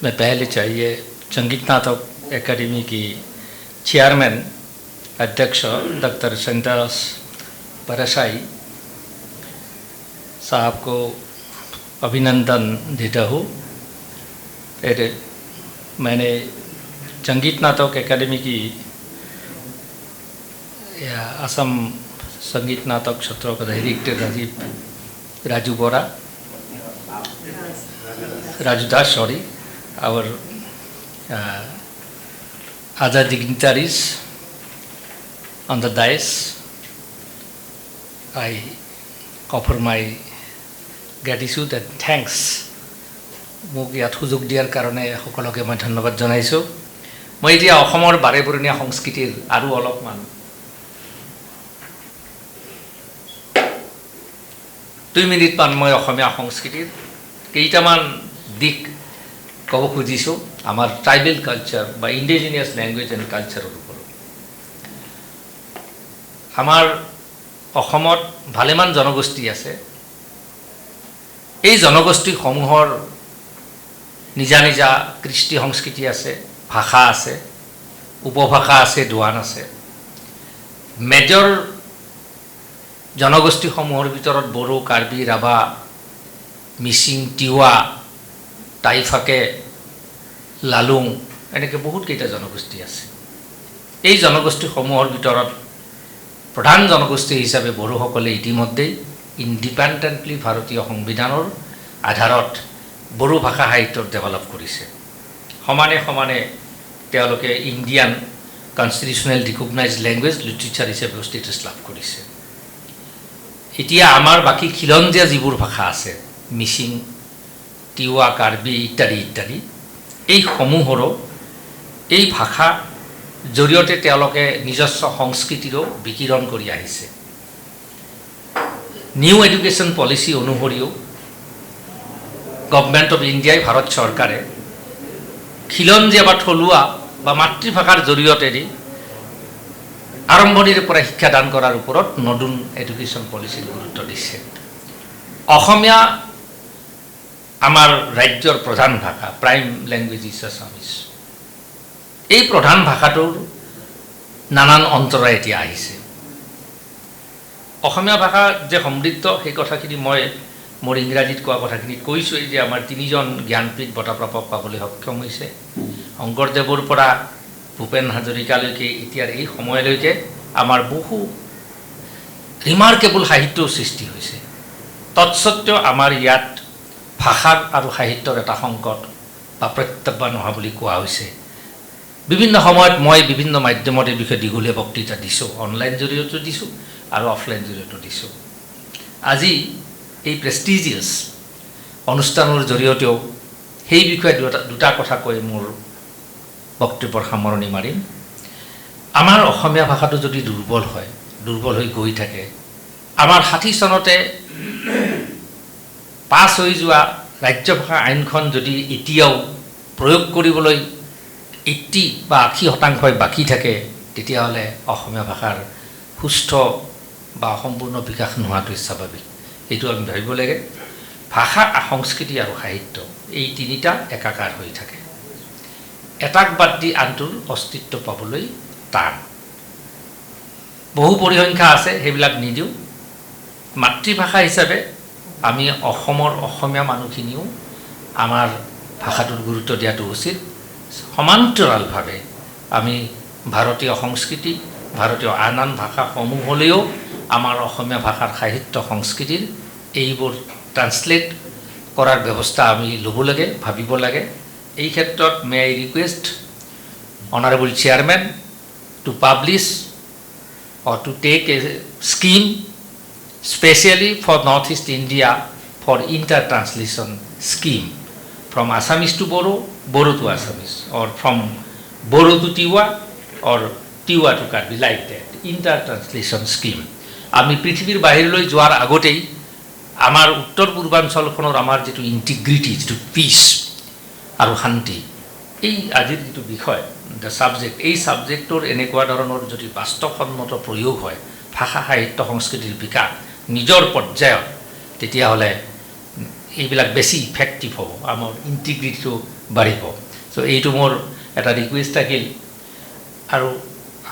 मैं पहले चाहिए संगीत नाटक academy की chairman अध्यक्ष doctor संतोष परसाई साहब को अभिनंदन देता हूँ। फिर मैंने संगीत नाटक एकेडमी की असम संगीत नाटक क्षेत्र का director Raju Das sorry our other dignitaries, on the dais, I offer my gratitude and thanks. মোক ইয়াত সুযোগ দিয়াৰ কাৰণে সকলোকে মই ধন্যবাদ জনাইছোঁ। মই এতিয়া অসমৰ বাৰেবৰণীয়া সংস্কৃতিৰ আৰু অলপমান 2 মিনিটমান মই অসমীয়া সংস্কৃতিৰ কেইটামান দিক ক'ব খুজিছোঁ আমাৰ ট্ৰাইবেল কালচাৰ বা ইণ্ডিজিনিয়াছ লেংগুৱেজ এণ্ড কালচাৰৰ ওপৰত। আমাৰ অসমত ভালেমান জনগোষ্ঠী আছে। এই জনগোষ্ঠীসমূহৰ নিজা নিজা কৃষ্টি সংস্কৃতি আছে, ভাষা আছে, উপভাষা আছে, দোৱান আছে। মেজৰ জনগোষ্ঠীসমূহৰ ভিতৰত বড়ো, কাৰ্বি, ৰাভা, মিচিং, তিৱা, টাইফাকে, লালুং এনেকৈ বহুত কেইটা জনগোষ্ঠী আছে। এই জনগোষ্ঠীসমূহৰ ভিতৰত প্ৰধান জনগোষ্ঠী হিচাপে বড়োসকলে ইতিমধ্যেই ইণ্ডিপেণ্ডেণ্টলি ভাৰতীয় সংবিধানৰ আধাৰত বড়ো ভাষা সাহিত্য ডেভেলপ কৰিছে। সমানে সমানে তেওঁলোকে Indian constitutional recognise language literature হিচাপে ষ্টেটাছ লাভ কৰিছে। এতিয়া আমাৰ বাকী খিলঞ্জীয়া যিবোৰ ভাষা আছে, মিচিং, তিৱা, কাৰ্বি ইত্যাদি ইত্যাদি, এইসমূহৰো এই ভাষা জৰিয়তে তেওঁলোকে নিজস্ব সংস্কৃতিৰো বিকিৰণ কৰি আহিছে। নিউ এডুকেশ্যন পলিচি অনুসৰিও গভৰ্ণমেণ্ট অফ ইণ্ডিয়াই ভাৰত চৰকাৰে খিলঞ্জীয়া বা থলুৱা বা মাতৃভাষাৰ জৰিয়তে আৰম্ভণিৰে পৰা শিক্ষাদান কৰাৰ ওপৰত নতুন এডুকেশ্যন পলিচিৰ গুৰুত্ব দিছে। অসমীয়া আমাৰ ৰাজ্যৰ প্ৰধান ভাষা, প্ৰাইম লেংগুৱেজ ইজ আছামিজ। এই প্ৰধান ভাষাটোৰ নানান অন্তৰা এতিয়া আহিছে। অসমীয়া ভাষা যে সমৃদ্ধ সেই কথাখিনি মই মোৰ ইংৰাজীত কোৱা কথাখিনিত কৈছোঁৱেই যে আমাৰ 3জন জ্ঞানপীঠ বঁটাপ্ৰাপক পাবলৈ সক্ষম হৈছে। শংকৰদেৱৰ পৰা ভূপেন হাজৰিকালৈকে এতিয়াৰ এই সময়লৈকে আমাৰ বহু ৰিমাৰ্কেবল সাহিত্যৰ সৃষ্টি হৈছে। তৎসত্ত্বেও আমাৰ ইয়াত ভাষাৰ আৰু সাহিত্যৰ এটা সংকট বা প্ৰত্যাহ্বান হোৱা বুলি কোৱা হৈছে। বিভিন্ন সময়ত মই বিভিন্ন মাধ্যমত এই বিষয়ে দীঘলীয়া বক্তৃতা দিছোঁ, অনলাইন জৰিয়তেও দিছোঁ আৰু অফলাইন জৰিয়তেও দিছোঁ। আজি এই প্ৰেষ্টিজিয়াছ অনুষ্ঠানৰ জৰিয়তেও সেই বিষয়ে দুটা কথা কৈ মোৰ বক্তব্যৰ সামৰণি মাৰিম। আমাৰ অসমীয়া ভাষাটো যদি দুৰ্বল হৈ গৈ থাকে, আমাৰ 60 চনতে পাছ হৈ যোৱা ৰাজ্যভাষা আইনখন যদি এতিয়াও প্ৰয়োগ কৰিবলৈ 80 বা 80% বাকী থাকে, তেতিয়াহ'লে অসমীয়া ভাষাৰ সুস্থ বা সম্পূৰ্ণ বিকাশ নোহোৱাটোৱে স্বাভাৱিক। এইটো আমি ভাবিব লাগে। ভাষা, সংস্কৃতি আৰু সাহিত্য এই তিনিটা একাকাৰ হৈ থাকে। এটাক বাদ দি আনটোৰ অস্তিত্ব পাবলৈ টান। বহু পৰিসংখ্যা আছে, সেইবিলাক নিদিওঁ। মাতৃভাষা হিচাপে আমি অসমৰ অসমীয়া মানুহখিনিও আমাৰ ভাষাটোৰ গুৰুত্ব দিয়াটো উচিত। সমান্তৰালভাৱে আমি ভাৰতীয় সংস্কৃতি, ভাৰতীয় আন আন ভাষাসমূহলৈও আমাৰ অসমীয়া ভাষাৰ সাহিত্য সংস্কৃতিৰ এইবোৰ ট্ৰান্সলেট কৰাৰ ব্যৱস্থা আমি ল'ব লাগে, ভাবিব লাগে। এই ক্ষেত্ৰত may I request honourable chairman to publish or to take a scheme specially for Northeast India for inter-translation scheme from Assamese to Bodo, Bodo to Assamese, or from Bodo to Tiwa, or Tiwa to Karbi, like that, inter-translation scheme. আমি পৃথিৱীৰ বাহিৰলৈ যোৱাৰ আগতেই আমাৰ উত্তৰ পূৰ্বাঞ্চলখনৰ আমাৰ যিটো integrity, যিটো পিচ আৰু শান্তি, এই আজিৰ যিটো বিষয় দ্য ছাবজেক্ট, এই ছাবজেক্টৰ এনেকুৱা ধৰণৰ যদি বাস্তৱসন্মত প্ৰয়োগ হয় ভাষা, সাহিত্য, সংস্কৃতিৰ বিকাশ নিজৰ পৰ্যায়ত, তেতিয়াহ'লে এইবিলাক বেছি ইফেক্টিভ হ'ব, আমাৰ ইণ্টিগ্ৰিটিটো বাঢ়িব। চ' এইটো মোৰ এটা ৰিকুৱেষ্ট থাকিল। আৰু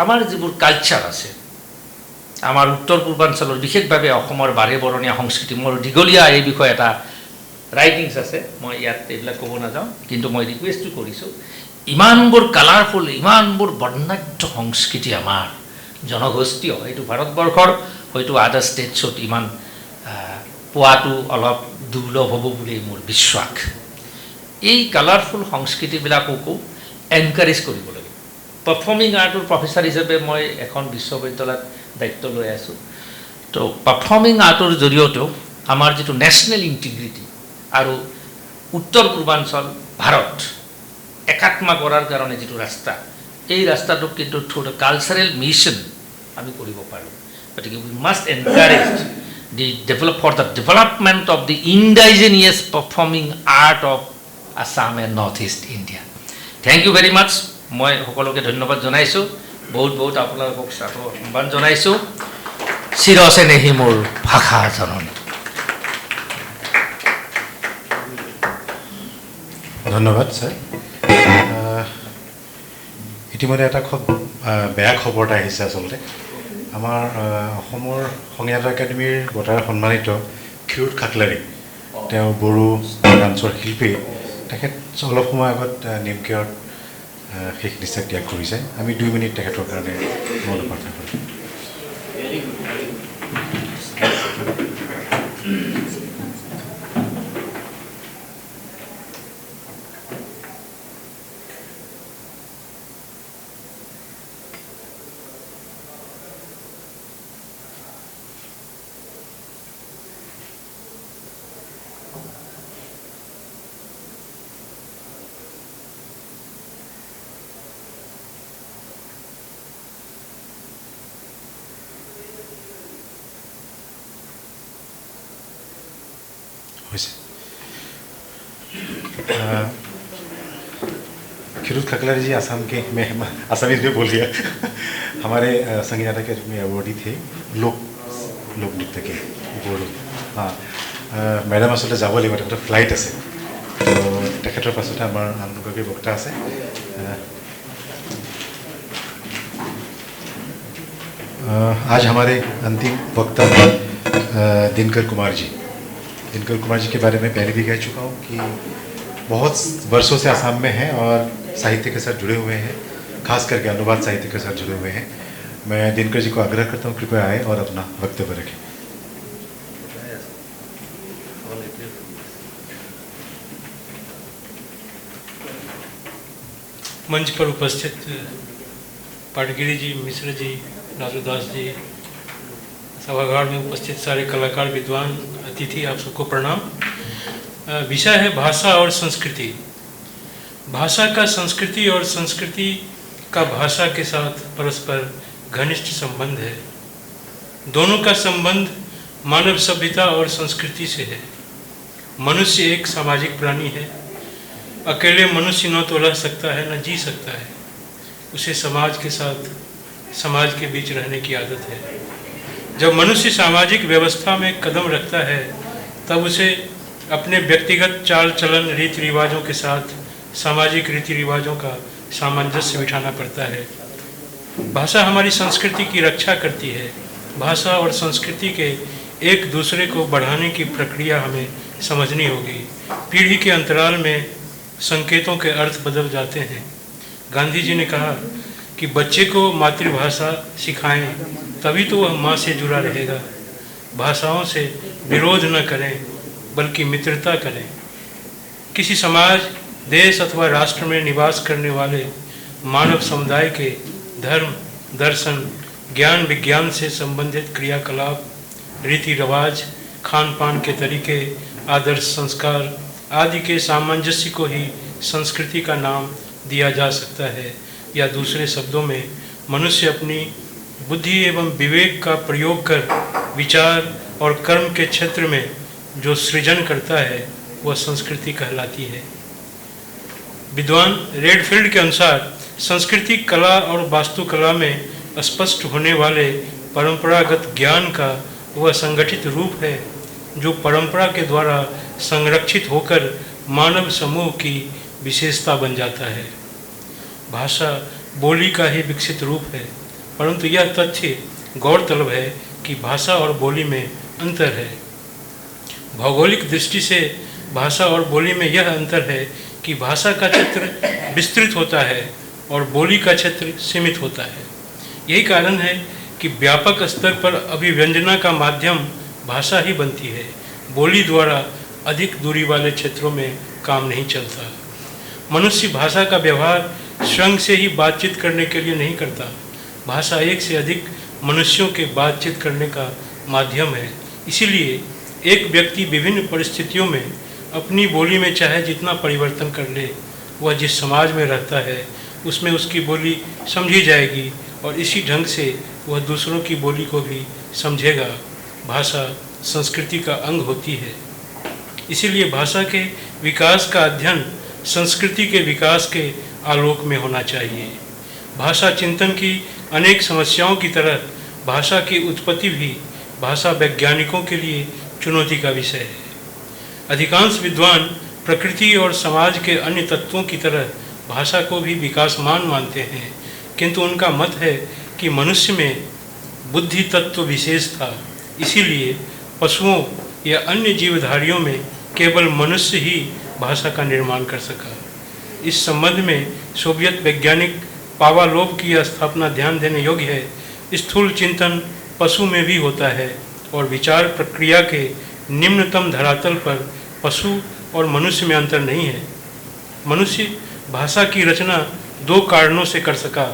আমাৰ যিবোৰ কালচাৰ আছে, আমাৰ উত্তৰ পূৰ্বাঞ্চলৰ বিশেষভাৱে অসমৰ বাৰেবৰণীয়া সংস্কৃতি, মোৰ দীঘলীয়া এই বিষয়ে এটা ৰাইটিংছ আছে, মই ইয়াত এইবিলাক ক'ব নাযাওঁ, কিন্তু মই ৰিকুৱেষ্টটো কৰিছোঁ, ইমানবোৰ কালাৰফুল, ইমানবোৰ বৰ্ণাঢ্য সংস্কৃতি আমাৰ জনগোষ্ঠীয়, এইটো ভাৰতবৰ্ষৰ হয়তো আদাৰ ষ্টেটছত ইমান পোৱাটো অলপ দুৰ্লভ হ'ব বুলি মোৰ বিশ্বাস। এই কালাৰফুল সংস্কৃতিবিলাককো এনকাৰেজ কৰিব লাগে। পাৰফৰ্মিং আৰ্টৰ প্ৰফেচাৰ হিচাপে মই এখন বিশ্ববিদ্যালয়ত দায়িত্ব লৈ আছোঁ। তো পাৰফৰ্মিং আৰ্টৰ জৰিয়তেও আমাৰ যিটো নেশ্যনেল ইণ্টিগ্ৰিটি আৰু উত্তৰ পূৰ্বাঞ্চল ভাৰত একাত্মা কৰাৰ কাৰণে যিটো ৰাস্তা, এই ৰাস্তাটোক কিন্তু থ্ৰু দ্য কালচাৰেল মিছন আমি কৰিব পাৰোঁ। গতিকে we must encourage the develop for the development of the indigenous performing art of Assam and north east India. Thank you very much. মই সকলোকে ধন্যবাদ জনাইছোঁ, বহুত বহুত আপোনালোকক সন্মান জনাইছোঁ। চিৰচে নেহি মোৰ ভাষা জননী। ধন্যবাদ ছাৰ। ইতিমধ্যে এটা খুব বেয়া খবৰ এটা আহিছে। আচলতে আমাৰ অসমৰ সংগীত একাডেমীৰ বঁটাৰে সন্মানিত ক্ষীৰোদ খাকলাৰী, তেওঁ বড়ো ডান্সৰ শিল্পী, তেখেত অলপ সময় আগত নিমকেয়ত শেষ নিশ্বাস ত্যাগ কৰিছে। আমি 2 মিনিট তেখেতৰ কাৰণে মৌন প্ৰাৰ্থনা কৰিম। क्षीरोद खाकलारी जी असम के, मैं असमीज में बोल गया, हमारे संगीत अकादमी अवार्डी थे लोक नृत्य के बोर्ड। हाँ, मैडम आसलते যাব লাগিব, তেখেতৰ ফ্লাইট আছে। তো তেখেতৰ পাছতে আমাৰ আনগৰাকী বক্তা আছে। आज हमारे अंतिम वक्ता दिनकर कुमार जी। दिनकर कुमार जी के बारे में पहले भी कह चुका हूँ कि बहुत वर्षों से आसाम में हैं और साहित्य के साथ जुड़े हुए हैं, खास करके अनुवाद साहित्य के साथ जुड़े हुए हैं। मैं दिनकर जी को आग्रह करता हूँ कृपया आए और अपना वक्तव्य रखें। मंच पर उपस्थित पाटगिरी जी, मिश्र जी, राजूदास जी, सभागार में उपस्थित सारे कलाकार, विद्वान, अतिथि, आप सबको प्रणाम। विषय है भाषा और संस्कृति। भाषा का संस्कृति और संस्कृति का भाषा के साथ परस्पर घनिष्ठ संबंध है। दोनों का संबंध मानव सभ्यता और संस्कृति से है। मनुष्य एक सामाजिक प्राणी है। अकेले मनुष्य न तो रह सकता है न जी सकता है। उसे समाज के साथ, समाज के बीच रहने की आदत है। जब मनुष्य सामाजिक व्यवस्था में कदम रखता है तब उसे अपने व्यक्तिगत चाल चलन, रीति रिवाजों के साथ सामाजिक रीति रिवाजों का सामंजस्य बिठाना पड़ता है। भाषा हमारी संस्कृति की रक्षा करती है। भाषा और संस्कृति के एक दूसरे को बढ़ाने की प्रक्रिया हमें समझनी होगी। पीढ़ी के अंतराल में संकेतों के अर्थ बदल जाते हैं। गांधी जी ने कहा कि बच्चे को मातृभाषा सिखाएं, तभी तो वह माँ से जुड़ा रहेगा। भाषाओं से विरोध न करें बल्कि मित्रता करें। किसी समाज, देश अथवा राष्ट्र में निवास करने वाले मानव समुदाय के धर्म, दर्शन, ज्ञान, विज्ञान से संबंधित क्रियाकलाप, रीति रिवाज, खान पान के तरीके, आदर्श, संस्कार आदि के सामंजस्य को ही संस्कृति का नाम दिया जा सकता है। या दूसरे शब्दों में मनुष्य अपनी बुद्धि एवं विवेक का प्रयोग कर विचार और कर्म के क्षेत्र में जो सृजन करता है वह संस्कृति कहलाती है। विद्वान रेडफील्ड के अनुसार संस्कृति कला और वास्तुकला में स्पष्ट होने वाले परंपरागत ज्ञान का वह संगठित रूप है जो परंपरा के द्वारा संरक्षित होकर मानव समूह की विशेषता बन जाता है। भाषा बोली का ही विकसित रूप है, परंतु यह तथ्य गौरतलब है कि भाषा और बोली में अंतर है। भौगोलिक दृष्टि से भाषा और बोली में यह अंतर है कि भाषा का क्षेत्र विस्तृत होता है और बोली का क्षेत्र सीमित होता है। यही कारण है कि व्यापक स्तर पर अभिव्यंजना का माध्यम भाषा ही बनती है। बोली द्वारा अधिक दूरी वाले क्षेत्रों में काम नहीं चलता। मनुष्य भाषा का व्यवहार स्वयं से ही बातचीत करने के लिए नहीं करता। भाषा एक से अधिक मनुष्यों के बातचीत करने का माध्यम है। इसीलिए एक व्यक्ति विभिन्न परिस्थितियों में अपनी बोली में चाहे जितना परिवर्तन कर ले, वह जिस समाज में रहता है उसमें उसकी बोली समझी जाएगी और इसी ढंग से वह दूसरों की बोली को भी समझेगा। भाषा संस्कृति का अंग होती है। इसीलिए भाषा के विकास का अध्ययन संस्कृति के विकास के आलोक में होना चाहिए। भाषा चिंतन की अनेक समस्याओं की तरह भाषा की उत्पत्ति भी भाषा वैज्ञानिकों के लिए चुनौती का विषय है। अधिकांश विद्वान प्रकृति और समाज के अन्य तत्वों की तरह भाषा को भी विकासमान मानते हैं, किंतु उनका मत है कि मनुष्य में बुद्धि तत्व विशेष था। इसीलिए पशुओं या अन्य जीवधारियों में केवल मनुष्य ही भाषा का निर्माण कर सका। इस संबंध में सोवियत वैज्ञानिक पावालोव की यह स्थापना ध्यान देने योग्य है। स्थूल चिंतन पशु में भी होता है और विचार प्रक्रिया के निम्नतम धरातल पर पशु और मनुष्य में अंतर नहीं है। मनुष्य भाषा की रचना दो कारणों से कर सका।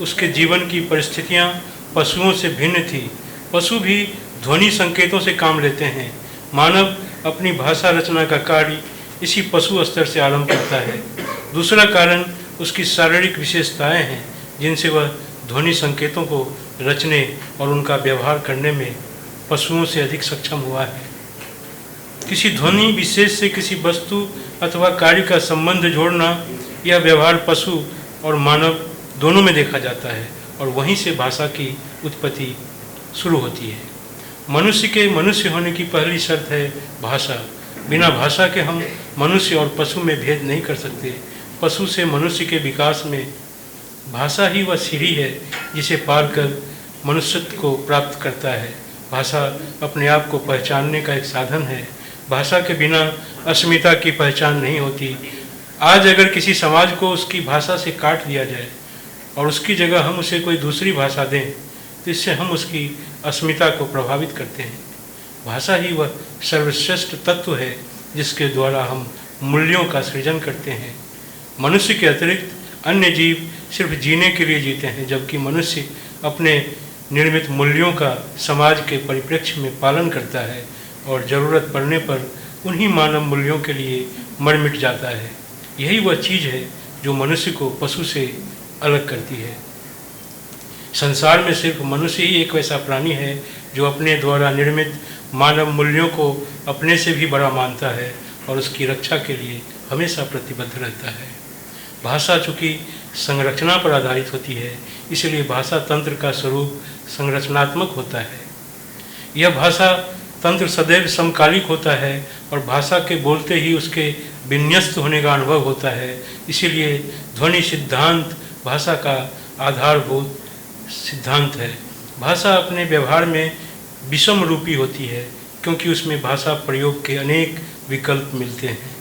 उसके जीवन की परिस्थितियाँ पशुओं से भिन्न थी। पशु भी ध्वनि संकेतों से काम लेते हैं। मानव अपनी भाषा रचना का कार्य इसी पशु स्तर से आरंभ करता है। दूसरा कारण उसकी शारीरिक विशेषताएं हैं, जिनसे वह ध्वनि संकेतों को रचने और उनका व्यवहार करने में पशुओं से अधिक सक्षम हुआ है। किसी ध्वनि विशेष से किसी वस्तु अथवा कार्य का संबंध जोड़ना, यह व्यवहार पशु और मानव दोनों में देखा जाता है और वहीं से भाषा की उत्पत्ति शुरू होती है। मनुष्य के मनुष्य होने की पहली शर्त है भाषा। बिना भाषा के हम मनुष्य और पशु में भेद नहीं कर सकते। पशु से मनुष्य के विकास में भाषा ही वह सीढ़ी है जिसे पार कर मनुष्यत्व को प्राप्त करता है। भाषा अपने आप को पहचानने का एक साधन है। भाषा के बिना अस्मिता की पहचान नहीं होती। आज अगर किसी समाज को उसकी भाषा से काट दिया जाए और उसकी जगह हम उसे कोई दूसरी भाषा दें, तो इससे हम उसकी अस्मिता को प्रभावित करते हैं। भाषा ही वह सर्वश्रेष्ठ तत्व है जिसके द्वारा हम मूल्यों का सृजन करते हैं। मनुष्य के अतिरिक्त अन्य जीव सिर्फ जीने के लिए जीते हैं, जबकि मनुष्य अपने निर्मित मूल्यों का समाज के परिप्रेक्ष्य में पालन करता है और ज़रूरत पड़ने पर उन्हीं मानव मूल्यों के लिए मर मिट जाता है। यही वह चीज़ है जो मनुष्य को पशु से अलग करती है। संसार में सिर्फ मनुष्य ही एक वैसा प्राणी है जो अपने द्वारा निर्मित मानव मूल्यों को अपने से भी बड़ा मानता है और उसकी रक्षा के लिए हमेशा प्रतिबद्ध रहता है। भाषा चूँकि संरचना पर आधारित होती है, इसलिए भाषा तंत्र का स्वरूप संरचनात्मक होता है। यह भाषा तंत्र सदैव समकालिक होता है और भाषा के बोलते ही उसके विन्यस्त होने का अनुभव होता है। इसीलिए ध्वनि सिद्धांत भाषा का आधारभूत सिद्धांत है। भाषा अपने व्यवहार में विषम रूपी होती है, क्योंकि उसमें भाषा प्रयोग के अनेक विकल्प मिलते हैं।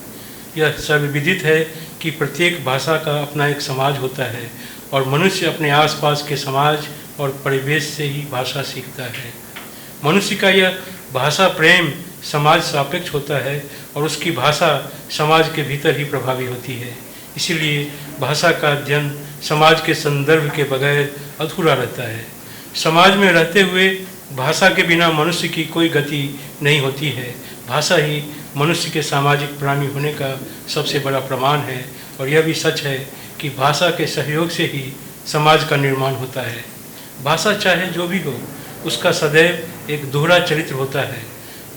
यह सर्वविदित है कि प्रत्येक भाषा का अपना एक समाज होता है और मनुष्य अपने आसपास के समाज और परिवेश से ही भाषा सीखता है। मनुष्य का यह भाषा प्रेम समाज सापेक्ष होता है और उसकी भाषा समाज के भीतर ही प्रभावी होती है। इसीलिए भाषा का अध्ययन समाज के संदर्भ के बगैर अधूरा रहता है। समाज में रहते हुए भाषा के बिना मनुष्य की कोई गति नहीं होती है। भाषा ही मनुष्य के सामाजिक प्राणी होने का सबसे बड़ा प्रमाण है और यह भी सच है कि भाषा के सहयोग से ही समाज का निर्माण होता है। भाषा चाहे जो भी हो, उसका सदैव एक दोहरा चरित्र होता है।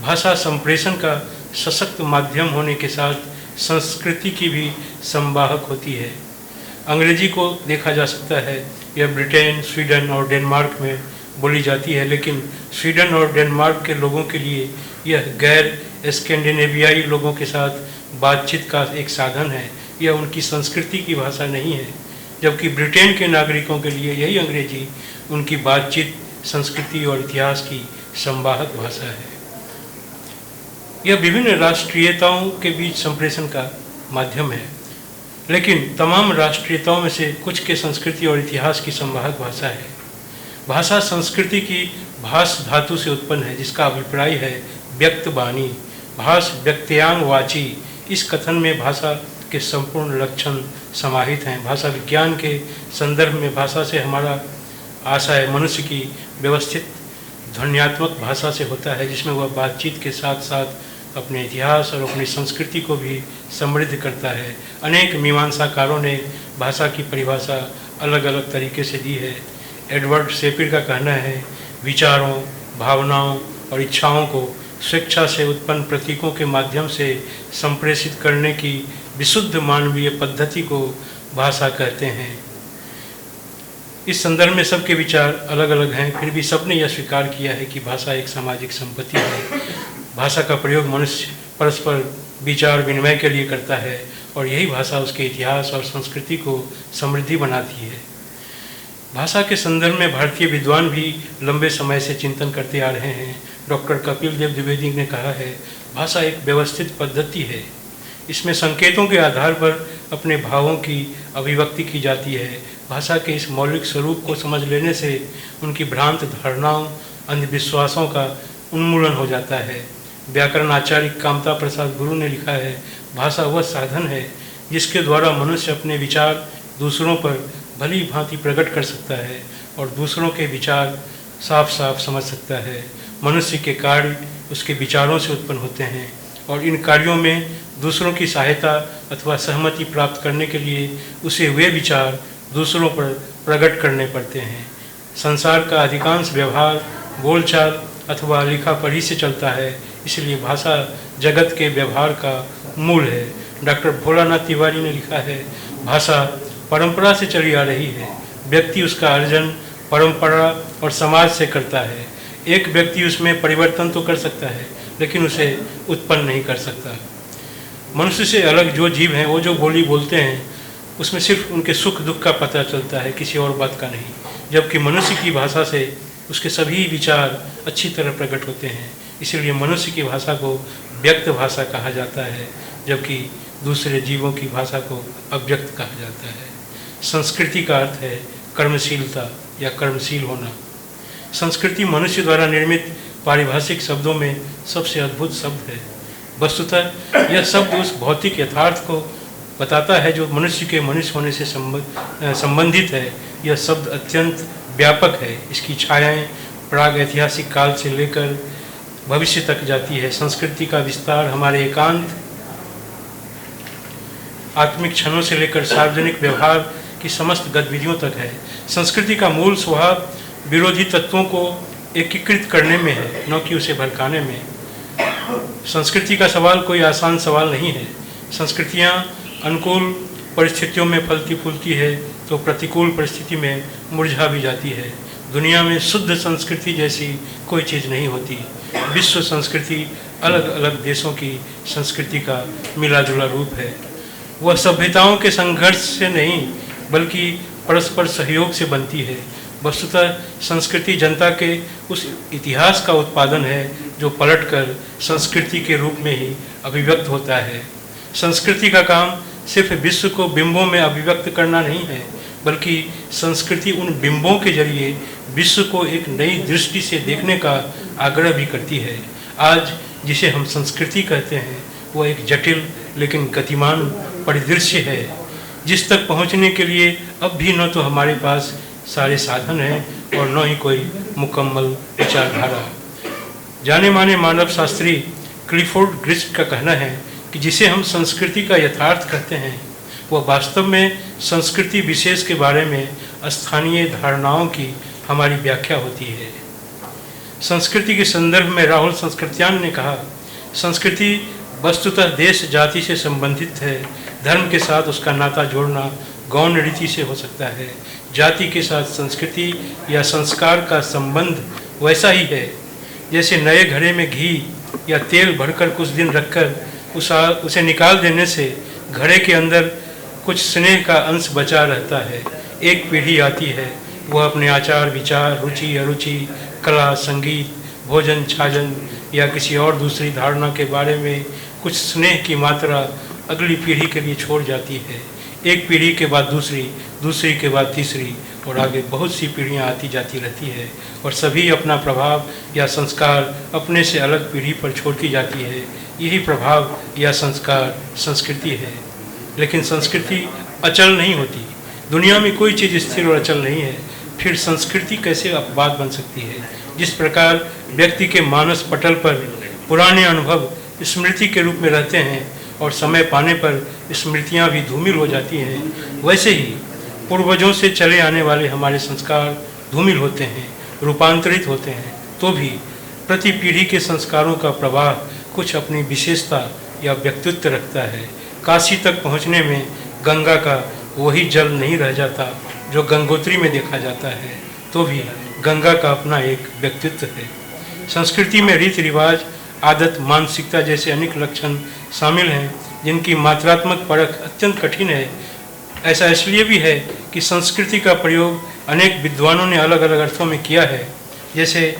भाषा संप्रेषण का सशक्त माध्यम होने के साथ संस्कृति की भी संवाहक होती है। अंग्रेजी को देखा जा सकता है, यह ब्रिटेन, स्वीडन और डेनमार्क में बोली जाती है, लेकिन स्वीडन और डेनमार्क के लोगों के लिए यह गैर स्कैंडिनेवियाई लोगों के साथ बातचीत का एक साधन है। यह उनकी संस्कृति की भाषा नहीं है, जबकि ब्रिटेन के नागरिकों के लिए यही अंग्रेजी उनकी बातचीत, संस्कृति और इतिहास की संवाहक भाषा है। यह विभिन्न राष्ट्रीयताओं के बीच संप्रेषण का माध्यम है, लेकिन तमाम राष्ट्रीयताओं में से कुछ के संस्कृति और इतिहास की संवाहक भाषा है। भाषा संस्कृति की भाष धातु से उत्पन्न है, जिसका अभिप्राय है व्यक्त वाणी। भाष व्यक्त्यांग वाची। इस कथन में भाषा के संपूर्ण लक्षण समाहित हैं। भाषा विज्ञान के संदर्भ में भाषा से हमारा आशय मनुष्य की व्यवस्थित ध्वन्यात्मक भाषा से होता है, जिसमें वह बातचीत के साथ साथ अपने इतिहास और अपनी संस्कृति को भी समृद्ध करता है। अनेक मीमांसाकारों ने भाषा की परिभाषा अलग अलग तरीके से दी है। एडवर्ड शेपिर का कहना है, विचारों, भावनाओं और इच्छाओं को स्वेच्छा से उत्पन्न प्रतीकों के माध्यम से संप्रेषित करने की विशुद्ध मानवीय पद्धति को भाषा कहते हैं। इस संदर्भ में सबके विचार अलग अलग हैं, फिर भी सबने यह स्वीकार किया है कि भाषा एक सामाजिक संपत्ति है। भाषा का प्रयोग मनुष्य परस्पर विचार विनिमय के लिए करता है और यही भाषा उसके इतिहास और संस्कृति को समृद्धि बनाती है। भाषा के संदर्भ में भारतीय विद्वान भी लंबे समय से चिंतन करते आ रहे हैं। डॉक्टर कपिल देव द्विवेदी ने कहा है, भाषा एक व्यवस्थित पद्धति है। इसमें संकेतों के आधार पर अपने भावों की अभिव्यक्ति की जाती है। भाषा के इस मौलिक स्वरूप को समझ लेने से उनकी भ्रांत धारणाओं, अंधविश्वासों का उन्मूलन हो जाता है। व्याकरण आचार्य कामता प्रसाद गुरु ने लिखा है, भाषा वह साधन है जिसके द्वारा मनुष्य अपने विचार दूसरों पर भली भांति प्रकट कर सकता है और दूसरों के विचार साफ साफ समझ सकता है। मनुष्य के कार्य उसके विचारों से उत्पन्न होते हैं और इन कार्यों में दूसरों की सहायता अथवा सहमति प्राप्त करने के लिए उसे वे विचार दूसरों पर प्रकट करने पड़ते हैं। संसार का अधिकांश व्यवहार बोलचाल अथवा लिखा पढ़ी से चलता है, इसलिए भाषा जगत के व्यवहार का मूल है। डॉक्टर भोलानाथ तिवारी ने लिखा है, भाषा परंपरा से चली आ रही है। व्यक्ति उसका अर्जन परंपरा और समाज से करता है। एक व्यक्ति उसमें परिवर्तन तो कर सकता है, लेकिन उसे उत्पन्न नहीं कर सकता। मनुष्य से अलग जो जीव हैं, वो जो बोली बोलते हैं, उसमें सिर्फ उनके सुख दुख का पता चलता है, किसी और बात का नहीं। जबकि मनुष्य की भाषा से उसके सभी विचार अच्छी तरह प्रकट होते हैं। इसलिए मनुष्य की भाषा को व्यक्त भाषा कहा जाता है, जबकि दूसरे जीवों की भाषा को अव्यक्त कहा जाता है। संस्कृति का अर्थ है कर्मशीलता या कर्मशील होना। संस्कृति मनुष्य द्वारा निर्मित पारिभाषिक शब्दों में सबसे अद्भुत शब्द है। वस्तुतः यह शब्द उस भौतिक यथार्थ को बताता है जो मनुष्य के मनुष्य होने से संबंधित है। यह शब्द अत्यंत व्यापक है। इसकी छायाएं प्राग ऐतिहासिक काल से लेकर भविष्य तक जाती है। संस्कृति का विस्तार हमारे एकांत आत्मिक क्षणों से लेकर सार्वजनिक व्यवहार की समस्त गतिविधियों तक है। संस्कृति का मूल स्वभाव विरोधी तत्वों को एकीकृत करने में है, न कि उसे भड़काने में। संस्कृति का सवाल कोई आसान सवाल नहीं है। संस्कृतियाँ अनुकूल परिस्थितियों में फलती फूलती है तो प्रतिकूल परिस्थिति में मुरझा भी जाती है। दुनिया में शुद्ध संस्कृति जैसी कोई चीज़ नहीं होती। विश्व संस्कृति अलग अलग देशों की संस्कृति का मिला जुला रूप है। वह सभ्यताओं के संघर्ष से नहीं बल्कि परस्पर सहयोग से बनती है। वस्तुतः संस्कृति जनता के उस इतिहास का उत्पादन है जो पलटकर संस्कृति के रूप में ही अभिव्यक्त होता है। संस्कृति का काम सिर्फ विश्व को बिंबों में अभिव्यक्त करना नहीं है, बल्कि संस्कृति उन बिंबों के जरिए विश्व को एक नई दृष्टि से देखने का आग्रह भी करती है। आज जिसे हम संस्कृति कहते हैं वह एक जटिल लेकिन गतिमान परिदृश्य है, जिस तक पहुंचने के लिए अब भी न तो हमारे पास सारे साधन हैं और न ही कोई मुकम्मल विचारधारा। जाने माने मानव शास्त्री क्लिफोर्ड ग्रिस्ट का कहना है कि जिसे हम संस्कृति का यथार्थ कहते हैं वह वास्तव में संस्कृति विशेष के बारे में स्थानीय धारणाओं की हमारी व्याख्या होती है। संस्कृति के संदर्भ में राहुल संस्कृत्यान ने कहा, संस्कृति वस्तुतः देश जाति से संबंधित है। धर्म के साथ उसका नाता जोड़ना गौण रीति से हो सकता है। जाति के साथ संस्कृति या संस्कार का संबंध वैसा ही है जैसे नए घड़े में घी या तेल भरकर कुछ दिन रखकर उसे निकाल देने से घड़े के अंदर कुछ स्नेह का अंश बचा रहता है। एक पीढ़ी आती है, वह अपने आचार विचार, रुचि अरुचि, कला, संगीत, भोजन छाजन या किसी और दूसरी धारणा के बारे में कुछ स्नेह की मात्रा अगली पीढ़ी के लिए छोड़ जाती है। एक पीढ़ी के बाद दूसरी, दूसरी के बाद तीसरी और आगे बहुत सी पीढ़ियां आती जाती रहती है और सभी अपना प्रभाव या संस्कार अपने से अलग पीढ़ी पर छोड़ती जाती है। यही प्रभाव या संस्कार संस्कृति है। लेकिन संस्कृति अचल नहीं होती। दुनिया में कोई चीज़ स्थिर और अचल नहीं है, फिर संस्कृति कैसे अपवाद बन सकती है। जिस प्रकार व्यक्ति के मानस पटल पर पुराने अनुभव स्मृति के रूप में रहते हैं और समय पाने पर स्मृतियां भी धूमिल हो जाती हैं, वैसे ही पूर्वजों से चले आने वाले हमारे संस्कार धूमिल होते हैं, रूपांतरित होते हैं, तो भी प्रति पीढ़ी के संस्कारों का प्रवाह कुछ अपनी विशेषता या व्यक्तित्व रखता है। काशी तक पहुँचने में गंगा का वही जल नहीं रह जाता जो गंगोत्री में देखा जाता है, तो भी गंगा का अपना एक व्यक्तित्व है। संस्कृति में रीति रिवाज, आदत, मानसिकता जैसे अनेक लक्षण शामिल हैं जिनकी मात्रात्मक परख अत्यंत कठिन है। ऐसा इसलिए भी है कि संस्कृति का प्रयोग अनेक विद्वानों ने अलग अलग अर्थों में किया है। जैसे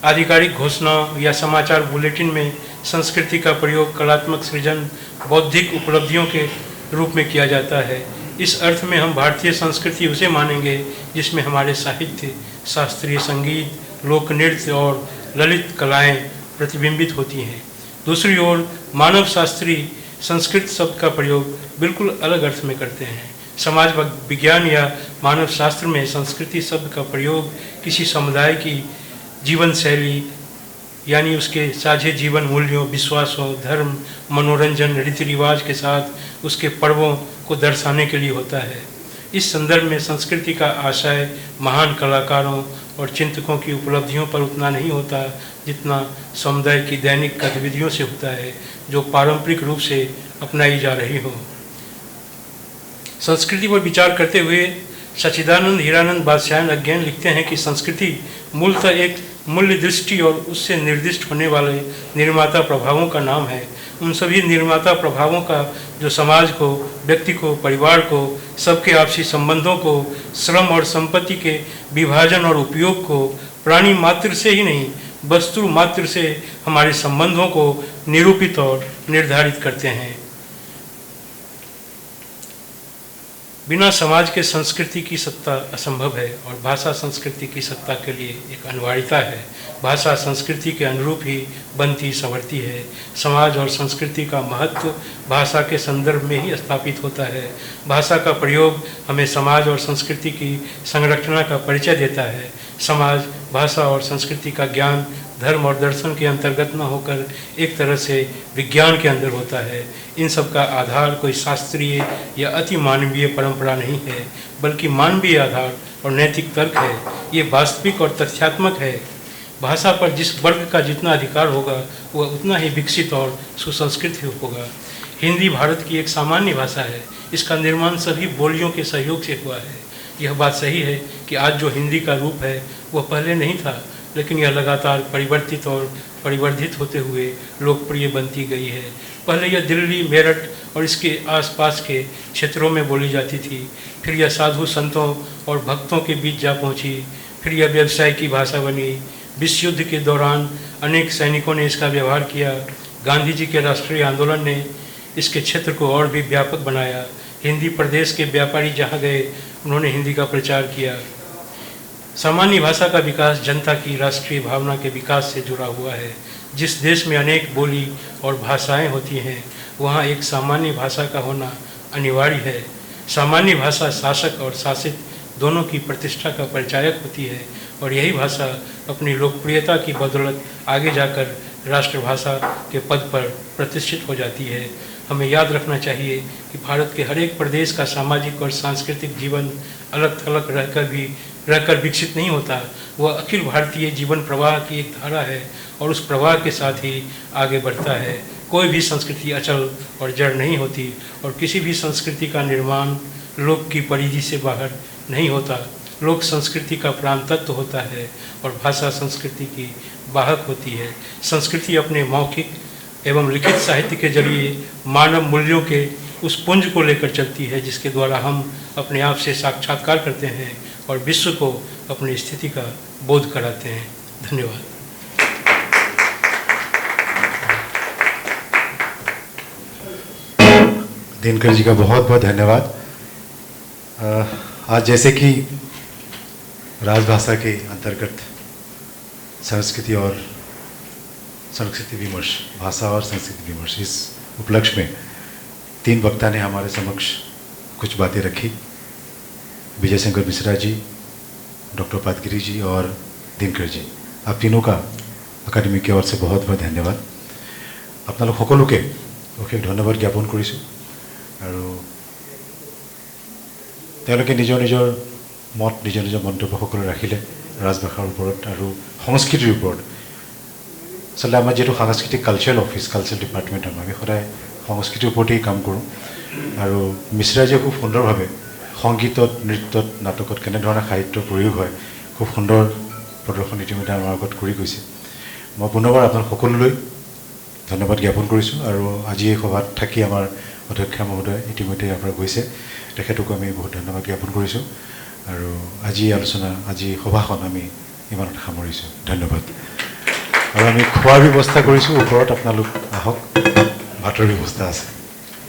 आधिकारिक घोषणाओं या समाचार बुलेटिन में संस्कृति का प्रयोग कलात्मक सृजन, बौद्धिक उपलब्धियों के रूप में किया जाता है। इस अर्थ में हम भारतीय संस्कृति उसे मानेंगे जिसमें हमारे साहित्य, शास्त्रीय संगीत, लोक नृत्य और ललित कलाएं प्रतिबिंबित होती हैं। दूसरी ओर मानव शास्त्री संस्कृत शब्द का प्रयोग बिल्कुल अलग अर्थ में करते हैं। समाज विज्ञान या मानव शास्त्र में संस्कृति शब्द का प्रयोग किसी समुदाय की जीवन शैली यानी उसके साझे जीवन मूल्यों, विश्वासों, धर्म, मनोरंजन, रीति रिवाज के साथ उसके पर्वों को दर्शाने के लिए होता है। इस संदर्भ में संस्कृति का आशय महान कलाकारों और चिंतकों की उपलब्धियों पर उतना नहीं होता जितना समुदाय की दैनिक गतिविधियों से होता है जो पारंपरिक रूप से अपनाई जा रही हो। संस्कृति पर विचार करते हुए सच्चिदानंद हीरानंद बादशाह अज्ञान लिखते हैं कि संस्कृति मूलतः एक मूल्य दृष्टि और उससे निर्दिष्ट होने वाले निर्माता प्रभावों का नाम है। उन सभी निर्माता प्रभावों का जो समाज को, व्यक्ति को, परिवार को, सबके आपसी संबंधों को, श्रम और संपत्ति के विभाजन और उपयोग को, प्राणी मात्र से ही नहीं वस्तु मात्र से हमारे संबंधों को निरूपित और निर्धारित करते हैं। बिना समाज के संस्कृति की सत्ता असंभव है और भाषा संस्कृति की सत्ता के लिए एक अनिवार्यता है। भाषा संस्कृति के अनुरूप ही बनती संवरती है। समाज और संस्कृति का महत्व भाषा के संदर्भ में ही स्थापित होता है। भाषा का प्रयोग हमें समाज और संस्कृति की संरचना का परिचय देता है। समाज, भाषा और संस्कृति का ज्ञान धर्म और दर्शन के अंतर्गत न होकर एक तरह से विज्ञान के अंदर होता है। इन सब का आधार कोई शास्त्रीय या अति मानवीय परंपरा नहीं है, बल्कि मानवीय आधार और नैतिक तर्क है। ये वास्तविक और तथ्यात्मक है। भाषा पर जिस वर्ग का जितना अधिकार होगा वह उतना ही विकसित और सुसंस्कृत होगा। हिंदी भारत की एक सामान्य भाषा है। इसका निर्माण सभी बोलियों के सहयोग से हुआ है। यह बात सही है कि आज जो हिंदी का रूप है वह पहले नहीं था, लेकिन यह लगातार परिवर्तित और परिवर्धित होते हुए लोकप्रिय बनती गई है। पहले यह दिल्ली, मेरठ और इसके आसपास के क्षेत्रों में बोली जाती थी। फिर यह साधु संतों और भक्तों के बीच जा पहुंची। फिर यह व्यवसाय की भाषा बनी। विश्व युद्ध के दौरान अनेक सैनिकों ने इसका व्यवहार किया। गांधी जी के राष्ट्रीय आंदोलन ने इसके क्षेत्र को और भी व्यापक बनाया। हिंदी प्रदेश के व्यापारी जहाँ गए उन्होंने हिंदी का प्रचार किया। सामान्य भाषा का विकास जनता की राष्ट्रीय भावना के विकास से जुड़ा हुआ है। जिस देश में अनेक बोली और भाषाएं होती हैं वहाँ एक सामान्य भाषा का होना अनिवार्य है। सामान्य भाषा शासक और शासित दोनों की प्रतिष्ठा का परिचायक होती है और यही भाषा अपनी लोकप्रियता की बदौलत आगे जाकर राष्ट्रभाषा के पद पर प्रतिष्ठित हो जाती है। हमें याद रखना चाहिए कि भारत के हर एक प्रदेश का सामाजिक और सांस्कृतिक जीवन अलग थलग रहकर विकसित नहीं होता। वह अखिल भारतीय जीवन प्रवाह की एक धारा है और उस प्रवाह के साथ ही आगे बढ़ता है। कोई भी संस्कृति अचल और जड़ नहीं होती और किसी भी संस्कृति का निर्माण लोक की परिधि से बाहर नहीं होता। लोक संस्कृति का प्राण तत्व होता है और भाषा संस्कृति की वाहक होती है। संस्कृति अपने मौखिक एवं लिखित साहित्य के जरिए मानव मूल्यों के उस पुंज को लेकर चलती है जिसके द्वारा हम अपने आप से साक्षात्कार करते हैं और विश्व को अपनी स्थिति का बोध कराते हैं। धन्यवाद। दिनकर जी का बहुत बहुत धन्यवाद। आज जैसे कि राजभाषा के अंतर्गत संस्कृति और संस्कृति विमर्श, भाषा और संस्कृति विमर्श, इस उपलक्ष्य में तीन वक्ता ने हमारे समक्ष कुछ बातें रखी। विजय शंकर मिश्रा जी, डॉक्टर पातगिरी जी और दिनकर जी, आप तीनों का अकाडेमी की ओर से बहुत बहुत धन्यवाद। আপোনালোক সকলোকে অশেষ ধন্যবাদ জ্ঞাপন কৰিছোঁ। আৰু তেওঁলোকে নিজৰ নিজৰ মত, নিজৰ নিজৰ মন্তব্য সকলো ৰাখিলে ৰাজভাষাৰ ওপৰত আৰু সংস্কৃতিৰ ওপৰত। আচলতে আমাৰ যিহেতু সাংস্কৃতিক কালচাৰেল অফিচ, কালচাৰেল ডিপাৰ্টমেণ্ট, আমি সদায় সংস্কৃতিৰ ওপৰতেই কাম কৰোঁ। আৰু মিশ্ৰাজীয়ে খুব সুন্দৰভাৱে সংগীতত, নৃত্যত, নাটকত কেনেধৰণে সাহিত্যৰ প্ৰয়োগ হয় খুব সুন্দৰ প্ৰদৰ্শন ইতিমধ্যে আমাৰ আগত কৰি গৈছে। মই পুনৰবাৰ আপোনালোক সকলোলৈ ধন্যবাদ জ্ঞাপন কৰিছোঁ। আৰু আজি এই সভাত থাকি আমাৰ অধ্যক্ষা মহোদয় ইতিমধ্যে ইয়াৰ পৰা গৈছে, তেখেতকো আমি বহুত ধন্যবাদ জ্ঞাপন কৰিছোঁ। আৰু আজি আলোচনা, আজি সভাখন আমি ইমানতে সামৰিছোঁ। ধন্যবাদ। আৰু আমি খোৱাৰ ব্যৱস্থা কৰিছোঁ, ওপৰত আপোনালোক আহক, ভাতৰ ব্যৱস্থা আছে।